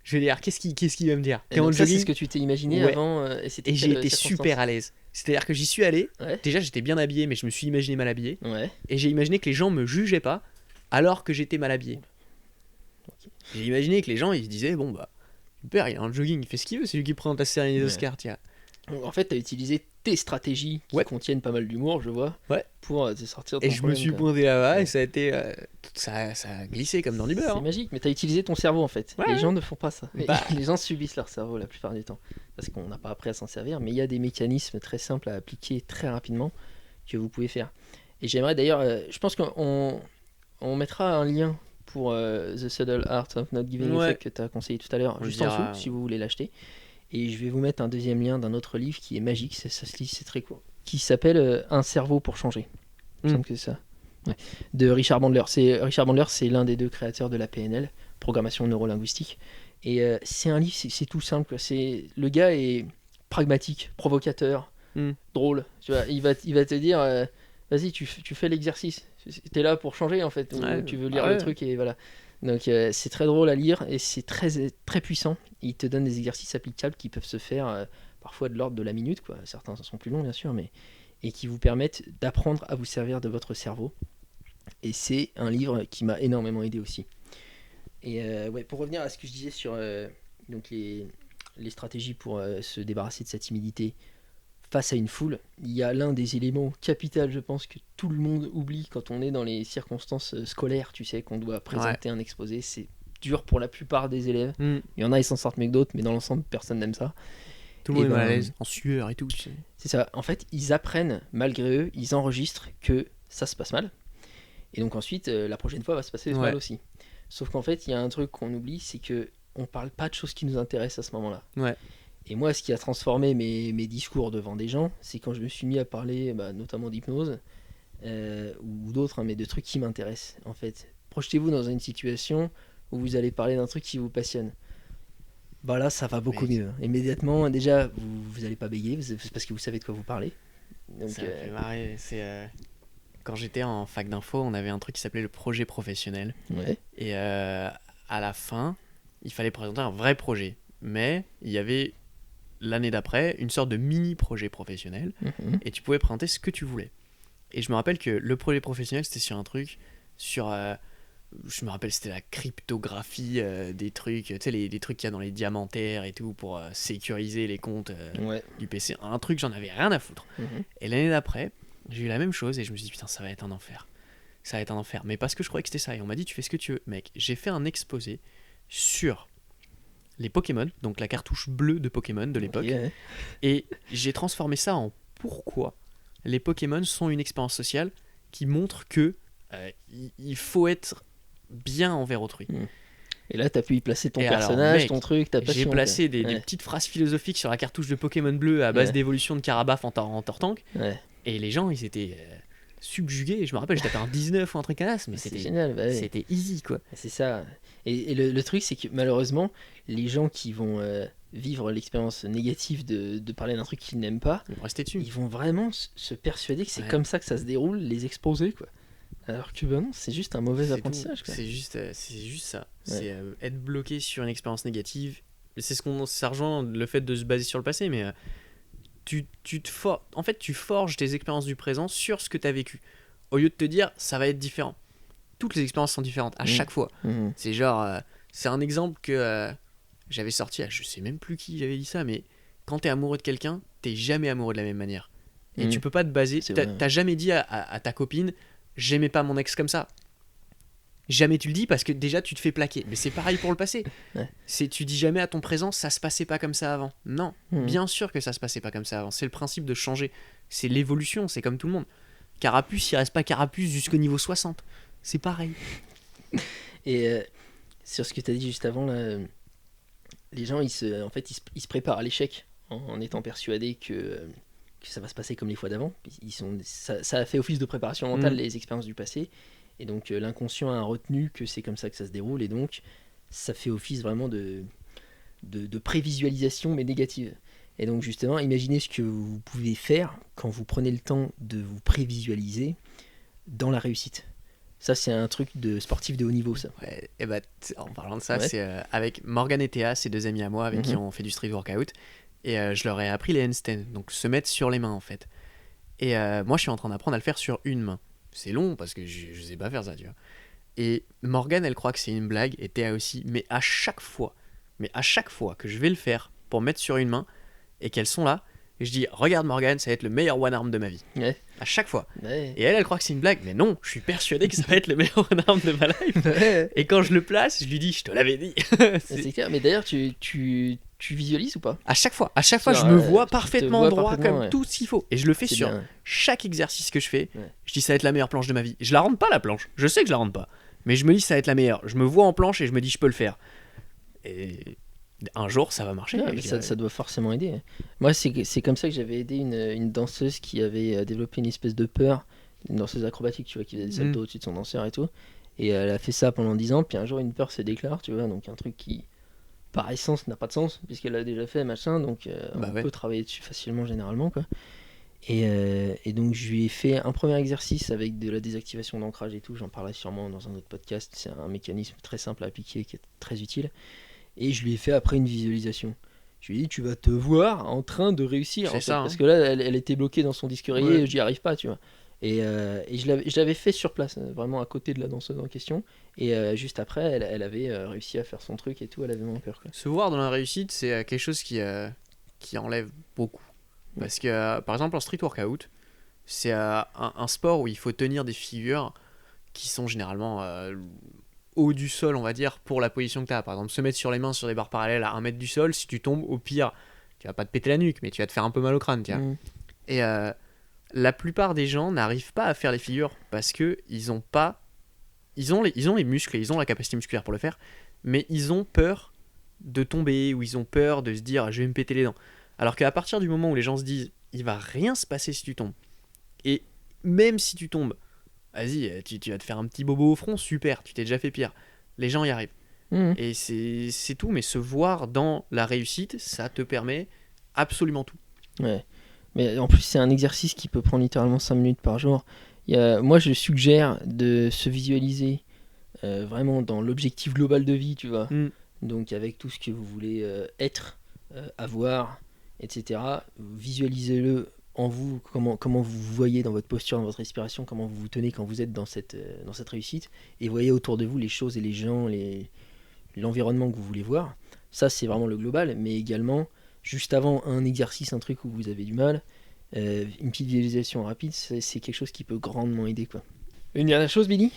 S2: je vais dire, qu'est-ce qu'il va me dire?
S1: Donc ça, c'est ce que tu t'es imaginé avant. Et
S2: j'ai été super à l'aise. C'est-à-dire que j'y suis allé.
S1: Ouais.
S2: Déjà, j'étais bien habillé, mais je me suis imaginé mal habillé.
S1: Ouais.
S2: Et j'ai imaginé que les gens me jugeaient pas alors que j'étais mal habillé.
S1: Okay.
S2: J'ai imaginé que les gens ils se disaient, bon bah, super, il a un jogging, il fait ce qu'il veut, c'est lui qui prend la cérémonie d'Oscar, tiens.
S1: Donc, en fait, tu as utilisé tes stratégies qui contiennent pas mal d'humour, je vois, pour te sortir de ton
S2: problème. Et je me suis pointé là-bas et ça a été. Ça a glissé comme dans du beurre.
S1: C'est magique, mais tu as utilisé ton cerveau en fait. Les gens ne font pas ça. Les gens subissent leur cerveau la plupart du temps. Parce qu'on n'a pas appris à s'en servir, mais il y a des mécanismes très simples à appliquer très rapidement que vous pouvez faire. Et j'aimerais d'ailleurs, je pense qu'on mettra un lien pour The Subtle Art of Not Giving a Fuck que tu as conseillé tout à l'heure, juste en dessous, si vous voulez l'acheter. Et je vais vous mettre un deuxième lien d'un autre livre qui est magique, ça se lit, c'est très court, qui s'appelle Un cerveau pour changer. Il me semble que c'est ça. Ouais. De Richard Bandler. Richard Bandler, c'est l'un des deux créateurs de la PNL, programmation neurolinguistique. Et c'est un livre, c'est tout simple. Le gars est pragmatique, provocateur, drôle. Tu vois, il va te dire, vas-y, tu fais l'exercice. T'es là pour changer en fait. Tu veux lire le truc et voilà. Donc c'est très drôle à lire et c'est très, très puissant. Il te donne des exercices applicables qui peuvent se faire parfois de l'ordre de la minute, quoi. Certains sont plus longs bien sûr, et qui vous permettent d'apprendre à vous servir de votre cerveau. Et c'est un livre qui m'a énormément aidé aussi. Et pour revenir à ce que je disais sur donc les stratégies pour se débarrasser de sa timidité face à une foule, il y a l'un des éléments capitaux, je pense, que tout le monde oublie quand on est dans les circonstances scolaires, tu sais, qu'on doit présenter un exposé. C'est dur pour la plupart des élèves. Il y en a, ils s'en sortent mieux que d'autres, mais dans l'ensemble, personne n'aime ça.
S2: Tout le monde est mal à l'aise, en sueur et tout. Tu sais.
S1: C'est ça. En fait, ils apprennent, malgré eux, ils enregistrent que ça se passe mal. Et donc ensuite, la prochaine fois, va se passer mal aussi. Sauf qu'en fait, il y a un truc qu'on oublie, c'est que on parle pas de choses qui nous intéressent à ce moment-là. Et moi, ce qui a transformé mes discours devant des gens, c'est quand je me suis mis à parler notamment d'hypnose ou d'autres, mais de trucs qui m'intéressent. En fait, projetez-vous dans une situation où vous allez parler d'un truc qui vous passionne. Bah là, ça va beaucoup mieux. Immédiatement, déjà, vous allez pas bégayer, parce que vous savez de quoi vous parlez. Donc,
S2: ça me fait marrer. Quand j'étais en fac d'info, on avait un truc qui s'appelait le projet professionnel. Et à la fin, il fallait présenter un vrai projet. Mais il y avait l'année d'après une sorte de mini-projet professionnel. Et tu pouvais présenter ce que tu voulais. Et je me rappelle que le projet professionnel, c'était sur un truc, je me rappelle, c'était la cryptographie des trucs, tu sais, les trucs qu'il y a dans les diamantaires et tout pour sécuriser les comptes du PC. Un truc, j'en avais rien à foutre. Et l'année d'après, j'ai eu la même chose et je me suis dit, putain, ça va être un enfer. Ça va être un enfer. Mais parce que je croyais que c'était ça. Et on m'a dit, tu fais ce que tu veux. Mec, j'ai fait un exposé sur les Pokémon, donc la cartouche bleue de Pokémon de l'époque. Et j'ai transformé ça en pourquoi les Pokémon sont une expérience sociale qui montre que il faut être bien envers autrui.
S1: Et là, t'as pu y placer ton personnage, ton truc, ta passion.
S2: J'ai placé des petites phrases philosophiques sur la cartouche de Pokémon bleu à base d'évolution de Carabath en Tortank. Et les gens, ils étaient subjugué. Je me rappelle, j'étais un 19 ou un truc à l'as, mais
S1: C'est génial. Bah, ouais.
S2: c'était easy, quoi.
S1: C'est ça. Et le truc, c'est que malheureusement, les gens qui vont vivre l'expérience négative de parler d'un truc qu'ils n'aiment pas,
S2: Ils vont rester dessus.
S1: ils vont vraiment se persuader que c'est
S2: Ouais.
S1: comme ça que ça se déroule, les exposer, quoi. Alors que ben non, c'est juste un mauvais
S2: C'est
S1: apprentissage,
S2: tout.
S1: quoi.
S2: C'est juste ça.
S1: Ouais.
S2: C'est être bloqué sur une expérience négative. C'est ça rejoint le fait de se baser sur le passé, mais en fait, tu forges tes expériences du présent sur ce que tu as vécu. Au lieu de te dire, ça va être différent. Toutes les expériences sont différentes à chaque fois.
S1: Mhm.
S2: C'est genre, c'est un exemple que j'avais sorti, je sais même plus qui j'avais dit ça, mais quand t'es amoureux de quelqu'un, t'es jamais amoureux de la même manière. Et
S1: Mhm.
S2: tu peux pas te baser,
S1: C'est
S2: t'as
S1: vrai.
S2: t'as jamais dit à ta copine, j'aimais pas mon ex comme ça. Jamais tu le dis parce que déjà tu te fais plaquer. Mais c'est pareil pour le passé.
S1: Ouais.
S2: Tu dis jamais à ton présent, ça se passait pas comme ça avant. Non,
S1: Mhm.
S2: bien sûr que ça se passait pas comme ça avant. C'est le principe de changer. C'est l'évolution, c'est comme tout le monde. Carapuce, il reste pas Carapuce jusqu'au niveau 60. C'est pareil.
S1: Et sur ce que tu as dit juste avant, là, les gens, en fait, ils se préparent à l'échec en étant persuadés que ça va se passer comme les fois d'avant. Ça a fait office de préparation mentale,
S2: Mm.
S1: les expériences du passé. Et donc, l'inconscient a retenu que c'est comme ça que ça se déroule. Et donc, ça fait office vraiment de prévisualisation, mais négative. Et donc, justement, imaginez ce que vous pouvez faire quand vous prenez le temps de vous prévisualiser dans la réussite. Ça, c'est un truc de sportif de haut niveau, ça.
S2: Ouais, et bah, en parlant de ça,
S1: Ouais.
S2: c'est avec Morgan et Théa, ces deux amis à moi avec qui
S1: Mhm.
S2: on fait du street workout. Et je leur ai appris les handstands, donc se mettre sur les mains en fait. Et moi, je suis en train d'apprendre à le faire sur une main. C'est long parce que je sais pas faire ça, tu vois. Et Morgan, elle croit que c'est une blague, et Théa aussi. Mais à chaque fois que je vais le faire pour mettre sur une main et qu'elles sont là, je dis regarde Morgan, ça va être le meilleur one arm de ma vie.
S1: Ouais.
S2: À chaque fois.
S1: Ouais.
S2: Et elle croit que c'est une blague, mais non, je suis persuadé que ça va être le meilleur one arm de ma life.
S1: Ouais.
S2: Et quand je le place, je lui dis je te l'avais dit.
S1: C'est clair, mais d'ailleurs, tu visualises ou pas?
S2: À chaque fois, je
S1: Genre,
S2: me vois
S1: tu te
S2: parfaitement
S1: vois
S2: droit
S1: parfaitement,
S2: comme
S1: ouais.
S2: tout ce qu'il faut. Et je le fais
S1: C'est
S2: sur
S1: bien.
S2: chaque exercice que je fais.
S1: Ouais.
S2: Je dis ça va être la meilleure planche de ma vie. Je la rentre pas la planche. Je sais que je la rentre pas. Mais je me dis ça va être la meilleure. Je me vois en planche et je me dis je peux le faire. Et un jour ça va marcher.
S1: Ouais, mais ça doit forcément aider. Moi, c'est comme ça que j'avais aidé une danseuse qui avait développé une espèce de peur, une danseuse acrobatique, tu vois, qui faisait des saltos au-dessus de son danseur et tout. Et elle a fait ça pendant 10 ans, puis un jour, une peur se déclare, tu vois, donc un truc qui, par essence, n'a pas de sens, puisqu'elle l'a déjà fait, machin, donc
S2: Bah
S1: on
S2: ouais.
S1: peut travailler dessus facilement, généralement, quoi. Et donc, je lui ai fait un premier exercice avec de la désactivation d'ancrage et tout, j'en parlerai sûrement dans un autre podcast, c'est un mécanisme très simple à appliquer qui est très utile. Et je lui ai fait après une visualisation. Je lui ai dit, tu vas te voir en train de réussir.
S2: C'est
S1: En fait,
S2: ça, hein.
S1: parce que là, elle était bloquée dans son disque rayé,
S2: Ouais.
S1: et j'y arrive pas, tu vois. Et je l'avais fait sur place, vraiment à côté de la danseuse en question. Et juste après, elle avait réussi à faire son truc et tout, elle avait moins peur, quoi.
S2: Se voir dans la réussite, c'est quelque chose qui enlève beaucoup. Parce que, par exemple, en street workout, c'est un sport où il faut tenir des figures qui sont généralement haut du sol, on va dire, pour la position que tu as. Par exemple, se mettre sur les mains sur des barres parallèles à 1 mètre du sol, si tu tombes, au pire, tu vas pas te péter la nuque, mais tu vas te faire un peu mal au crâne, tu vois.
S1: Mhm.
S2: Et la plupart des gens n'arrivent pas à faire les figures parce que ils ont pas... Ils ont les muscles et ils ont la capacité musculaire pour le faire, mais ils ont peur de tomber ou ils ont peur de se dire je vais me péter les dents. Alors qu'à partir du moment où les gens se disent il va rien se passer si tu tombes, et même si tu tombes, vas-y, tu vas te faire un petit bobo au front, super, tu t'es déjà fait pire. Les gens y arrivent.
S1: Mhm.
S2: Et c'est tout, mais se voir dans la réussite, ça te permet absolument tout.
S1: Ouais. Mais en plus, c'est un exercice qui peut prendre littéralement 5 minutes par jour. Moi, je suggère de se visualiser vraiment dans l'objectif global de vie, tu vois.
S2: Mm.
S1: Donc, avec tout ce que vous voulez être, avoir, etc. Visualisez-le en vous, comment vous vous voyez dans votre posture, dans votre respiration, comment vous vous tenez quand vous êtes dans cette réussite. Et voyez autour de vous les choses et les gens, l'environnement que vous voulez voir. Ça, c'est vraiment le global, mais également, juste avant un exercice, un truc où vous avez du mal, une petite visualisation rapide, c'est quelque chose qui peut grandement aider, quoi. Une dernière chose, Billy,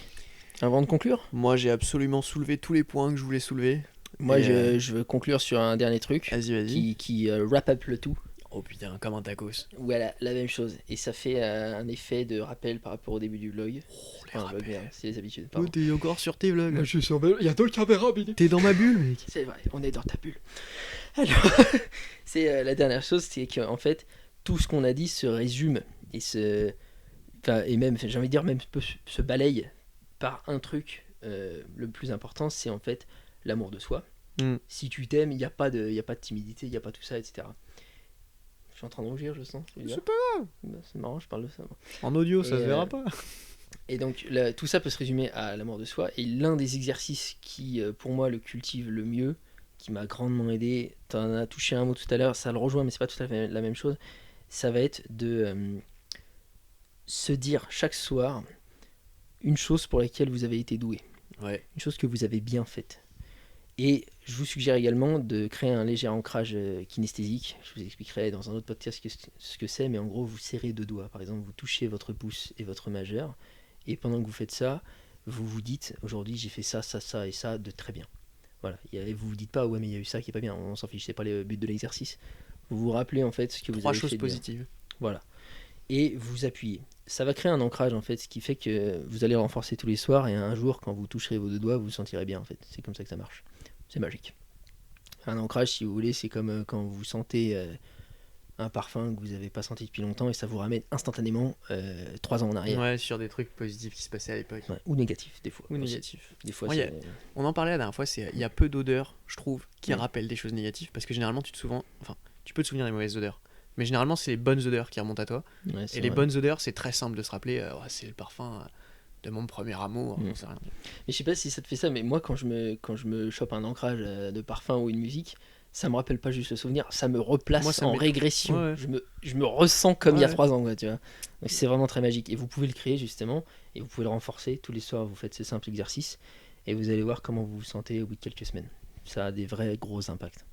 S1: avant de conclure.
S2: Moi, j'ai absolument soulevé tous les points que je voulais soulever.
S1: Moi,
S2: Et,
S1: je veux conclure sur un dernier truc
S2: Vas-y.
S1: qui wrap up le tout.
S2: Oh putain, comme un tacos.
S1: Voilà, la même chose. Et ça fait un effet de rappel par rapport au début du vlog.
S2: Oh,
S1: Enfin, vlog, merde, c'est les habitudes. pardon.
S2: t'es encore sur tes vlogs.
S1: Je suis sur... Il y a deux caméras, Billy.
S2: T'es dans ma bulle, mec.
S1: C'est vrai, on est dans ta bulle. Alors, c'est la dernière chose, c'est qu'en fait, tout ce qu'on a dit se résume et et même, j'ai envie de dire, même se balaye par un truc. Le plus important, c'est en fait l'amour de soi. Si tu t'aimes, il n'y a pas de timidité, il n'y a pas tout ça, etc. Je suis en train de rougir, je sens.
S2: C'est pas grave.
S1: C'est marrant, je parle de ça. Moi.
S2: En audio, ça se verra pas.
S1: Et donc, tout ça peut se résumer à l'amour de soi. Et l'un des exercices qui, pour moi, le cultive le mieux, qui m'a grandement aidé, tu en as touché un mot tout à l'heure, ça le rejoint, mais c'est pas tout à fait la même chose, ça va être de se dire chaque soir une chose pour laquelle vous avez été doué.
S2: Ouais.
S1: Une chose que vous avez bien faite. Et je vous suggère également de créer un léger ancrage kinesthésique. Je vous expliquerai dans un autre podcast ce que c'est, mais en gros, vous serrez deux doigts. Par exemple, vous touchez votre pouce et votre majeur, et pendant que vous faites ça, vous vous dites, aujourd'hui j'ai fait ça, ça, ça et ça de très bien. Voilà. Et vous vous dites pas, ouais, mais il y a eu ça qui est pas bien, on s'en fiche, c'est pas le but de l'exercice. Vous vous rappelez en fait ce que vous avez fait.
S2: 3 choses positives.
S1: Voilà. Et vous appuyez. Ça va créer un ancrage en fait, ce qui fait que vous allez renforcer tous les soirs, et un jour, quand vous toucherez vos deux doigts, vous vous sentirez bien en fait. C'est comme ça que ça marche. C'est magique. Un ancrage, si vous voulez, c'est comme quand vous sentez un parfum que vous n'avez pas senti depuis longtemps et ça vous ramène instantanément 3 ans en arrière.
S2: Ouais, sur des trucs positifs qui se passaient à l'époque.
S1: Ouais, ou négatifs, des fois.
S2: Ou négatifs.
S1: Des fois,
S2: Ouais, on en parlait la dernière fois, il y a peu d'odeurs, je trouve, qui rappellent des choses négatives, parce que généralement, tu peux te souvenir des mauvaises odeurs. Mais généralement, c'est les bonnes odeurs qui remontent à toi.
S1: Ouais,
S2: et les bonnes odeurs, c'est très simple de se rappeler, c'est le parfum de mon premier amour.
S1: Mais je sais pas si ça te fait ça, mais moi, quand je me chope un ancrage de parfum ou une musique, ça me rappelle pas juste le souvenir, ça me replace en régression.
S2: Ouais.
S1: Je me ressens comme il y a 3 ans, quoi, tu vois. Donc c'est vraiment très magique. Et vous pouvez le créer justement, et vous pouvez le renforcer. Tous les soirs, vous faites ce simple exercice, et vous allez voir comment vous vous sentez au bout de quelques semaines. Ça a des vrais gros impacts.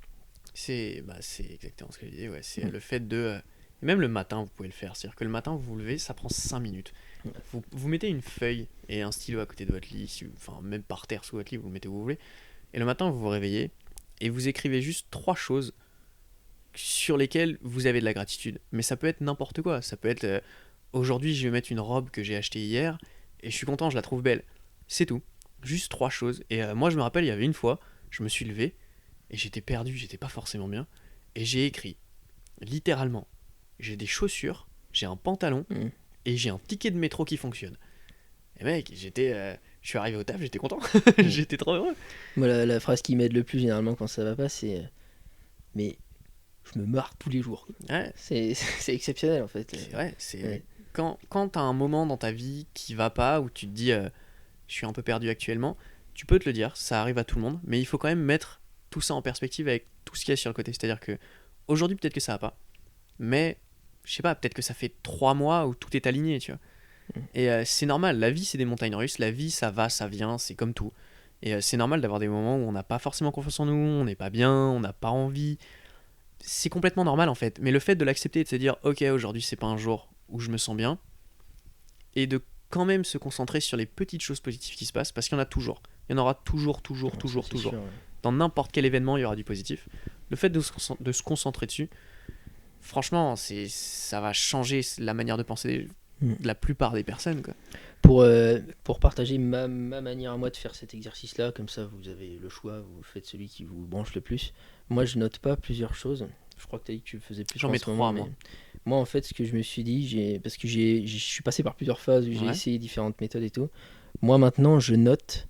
S2: C'est exactement ce que je disais, ouais. C'est le fait de... et même le matin, vous pouvez le faire. C'est-à-dire que le matin, vous vous levez, ça prend 5 minutes. Vous mettez une feuille et un stylo à côté de votre lit, même par terre sous votre lit, vous le mettez où vous voulez. Et le matin, vous vous réveillez et vous écrivez juste 3 choses sur lesquelles vous avez de la gratitude. Mais ça peut être n'importe quoi. Ça peut être aujourd'hui, je vais mettre une robe que j'ai achetée hier et je suis content, je la trouve belle. C'est tout. Juste 3 choses. Et moi, je me rappelle, il y avait une fois, je me suis levé et j'étais perdu, j'étais pas forcément bien. Et j'ai écrit, littéralement, j'ai des chaussures, j'ai un pantalon et j'ai un ticket de métro qui fonctionne. Et mec, je suis arrivé au taf, j'étais content. J'étais trop heureux.
S1: Moi, la phrase qui m'aide le plus généralement quand ça va pas, c'est mais je me marre tous les jours.
S2: Ouais.
S1: C'est exceptionnel en fait.
S2: Ouais. Quand t'as un moment dans ta vie qui va pas, où tu te dis je suis un peu perdu actuellement, tu peux te le dire, ça arrive à tout le monde, mais il faut quand même mettre tout ça en perspective avec tout ce qu'il y a sur le côté. C'est-à-dire que aujourd'hui, peut-être que ça va pas, mais je sais pas, peut-être que ça fait 3 mois où tout est aligné, tu vois. Et c'est normal, la vie c'est des montagnes russes, la vie ça va, ça vient, c'est comme tout. Et c'est normal d'avoir des moments où on n'a pas forcément confiance en nous, on n'est pas bien, on n'a pas envie. C'est complètement normal en fait. Mais le fait de l'accepter et de se dire ok, aujourd'hui c'est pas un jour où je me sens bien, et de quand même se concentrer sur les petites choses positives qui se passent, parce qu'il y en a toujours. Il y en aura toujours.
S1: Sûr, ouais.
S2: Dans n'importe quel événement, il y aura du positif. Le fait de se concentrer dessus, franchement, ça va changer la manière de penser de la plupart des personnes, quoi.
S1: Pour partager ma manière à moi de faire cet exercice-là, comme ça vous avez le choix, vous faites celui qui vous branche le plus. Moi, je note pas plusieurs choses. Je crois que tu as dit que tu faisais plus.
S2: J'en mets 3, moi.
S1: Moi, en fait, ce que je me suis dit, parce que je suis passé par plusieurs phases où j'ai essayé différentes méthodes et tout. Moi, maintenant, je note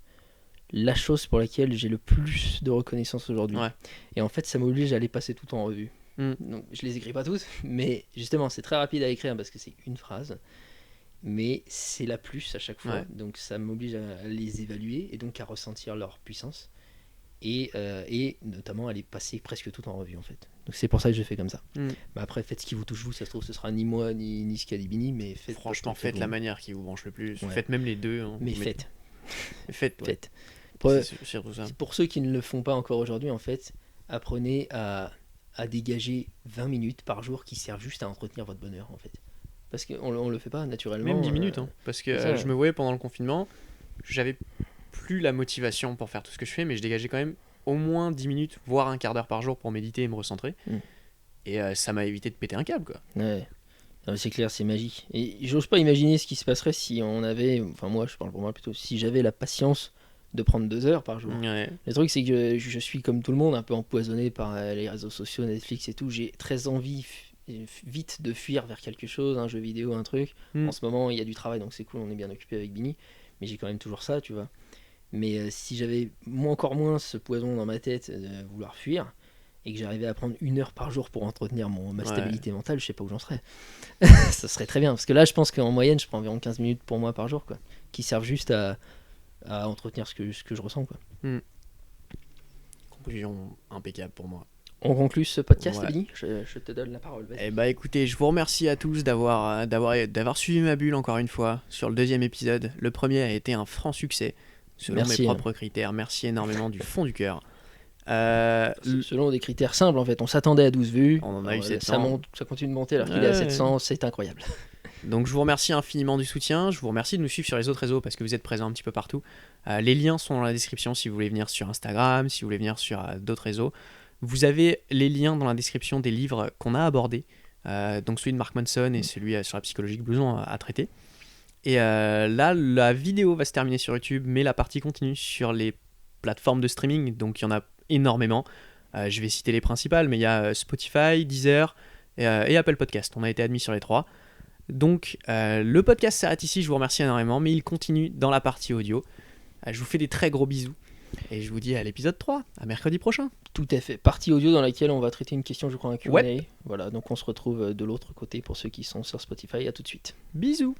S1: la chose pour laquelle j'ai le plus de reconnaissance aujourd'hui. Ouais. Et en fait, ça m'oblige à les passer tout en revue. Donc, je les écris pas toutes, mais justement, c'est très rapide à écrire parce que c'est une phrase. Mais c'est la plus à chaque fois. Ouais. Donc, ça m'oblige à les évaluer et donc à ressentir leur puissance. Et notamment à les passer presque tout en revue, en fait. Donc, c'est pour ça que je fais comme ça. Bah, après, faites ce qui vous touche, vous. Ça se trouve, ce sera ni moi, ni Scalibini, mais faites.
S2: Franchement, faites la manière qui vous branche le plus. Ouais. Faites même les deux. Hein.
S1: Mais faites.
S2: Faites.
S1: C'est surtout ça. Pour ceux qui ne le font pas encore aujourd'hui, en fait, apprenez à dégager 20 minutes par jour qui servent juste à entretenir votre bonheur, en fait. Parce qu'on le fait pas naturellement.
S2: Même 10 minutes, hein. Parce que je me voyais pendant le confinement, j'avais plus la motivation pour faire tout ce que je fais, mais je dégageais quand même au moins 10 minutes, voire un quart d'heure par jour pour méditer et me recentrer. Et ça m'a évité de péter un câble, quoi.
S1: Ouais. C'est clair, c'est magique. Et j'ose pas imaginer ce qui se passerait si on avait, enfin moi je parle pour moi plutôt, si j'avais la patience de prendre 2 heures par jour.
S2: Ouais.
S1: Le truc c'est que je suis comme tout le monde, un peu empoisonné par les réseaux sociaux, Netflix et tout. J'ai très envie vite de fuir vers quelque chose, un jeu vidéo, un truc. En ce moment, il y a du travail, donc c'est cool, on est bien occupé avec Bini. Mais j'ai quand même toujours ça, tu vois. Mais si j'avais encore moins ce poison dans ma tête de vouloir fuir, et que j'arrivais à prendre 1 heure par jour pour entretenir ma stabilité mentale, je sais pas où j'en serais. Ça serait très bien, parce que là, je pense qu'en moyenne, je prends environ 15 minutes pour moi par jour, quoi, qui servent juste à entretenir ce que je ressens, quoi.
S2: Conclusion impeccable pour moi.
S1: On conclut ce podcast, Bini, je te donne la parole. Vas-y.
S2: Eh bah écoutez, je vous remercie à tous d'avoir suivi ma bulle encore une fois sur le 2e épisode. Le premier a été un franc succès, selon mes propres critères. Merci énormément du fond du cœur.
S1: Selon des critères simples, en fait, on s'attendait à 12 vues.
S2: On en a eu 700.
S1: Ça continue de monter alors qu'il est à 700, c'est incroyable.
S2: Donc je vous remercie infiniment du soutien, je vous remercie de nous suivre sur les autres réseaux parce que vous êtes présents un petit peu partout. Les liens sont dans la description si vous voulez venir sur Instagram, si vous voulez venir sur d'autres réseaux. Vous avez les liens dans la description des livres qu'on a abordés, donc celui de Mark Manson et celui sur la psychologie que Blouson a traité. Et là, la vidéo va se terminer sur YouTube, mais la partie continue sur les plateformes de streaming, donc il y en a énormément. Je vais citer les principales, mais il y a Spotify, Deezer et Apple Podcast. On a été admis sur les 3. Donc le podcast s'arrête ici, je vous remercie énormément, mais il continue dans la partie audio. Je vous fais des très gros bisous et je vous dis à l'épisode 3, à mercredi prochain.
S1: Tout à fait, partie audio dans laquelle on va traiter une question, je crois, un Q&A. Voilà, donc on se retrouve de l'autre côté pour ceux qui sont sur Spotify. À tout de suite.
S2: Bisous.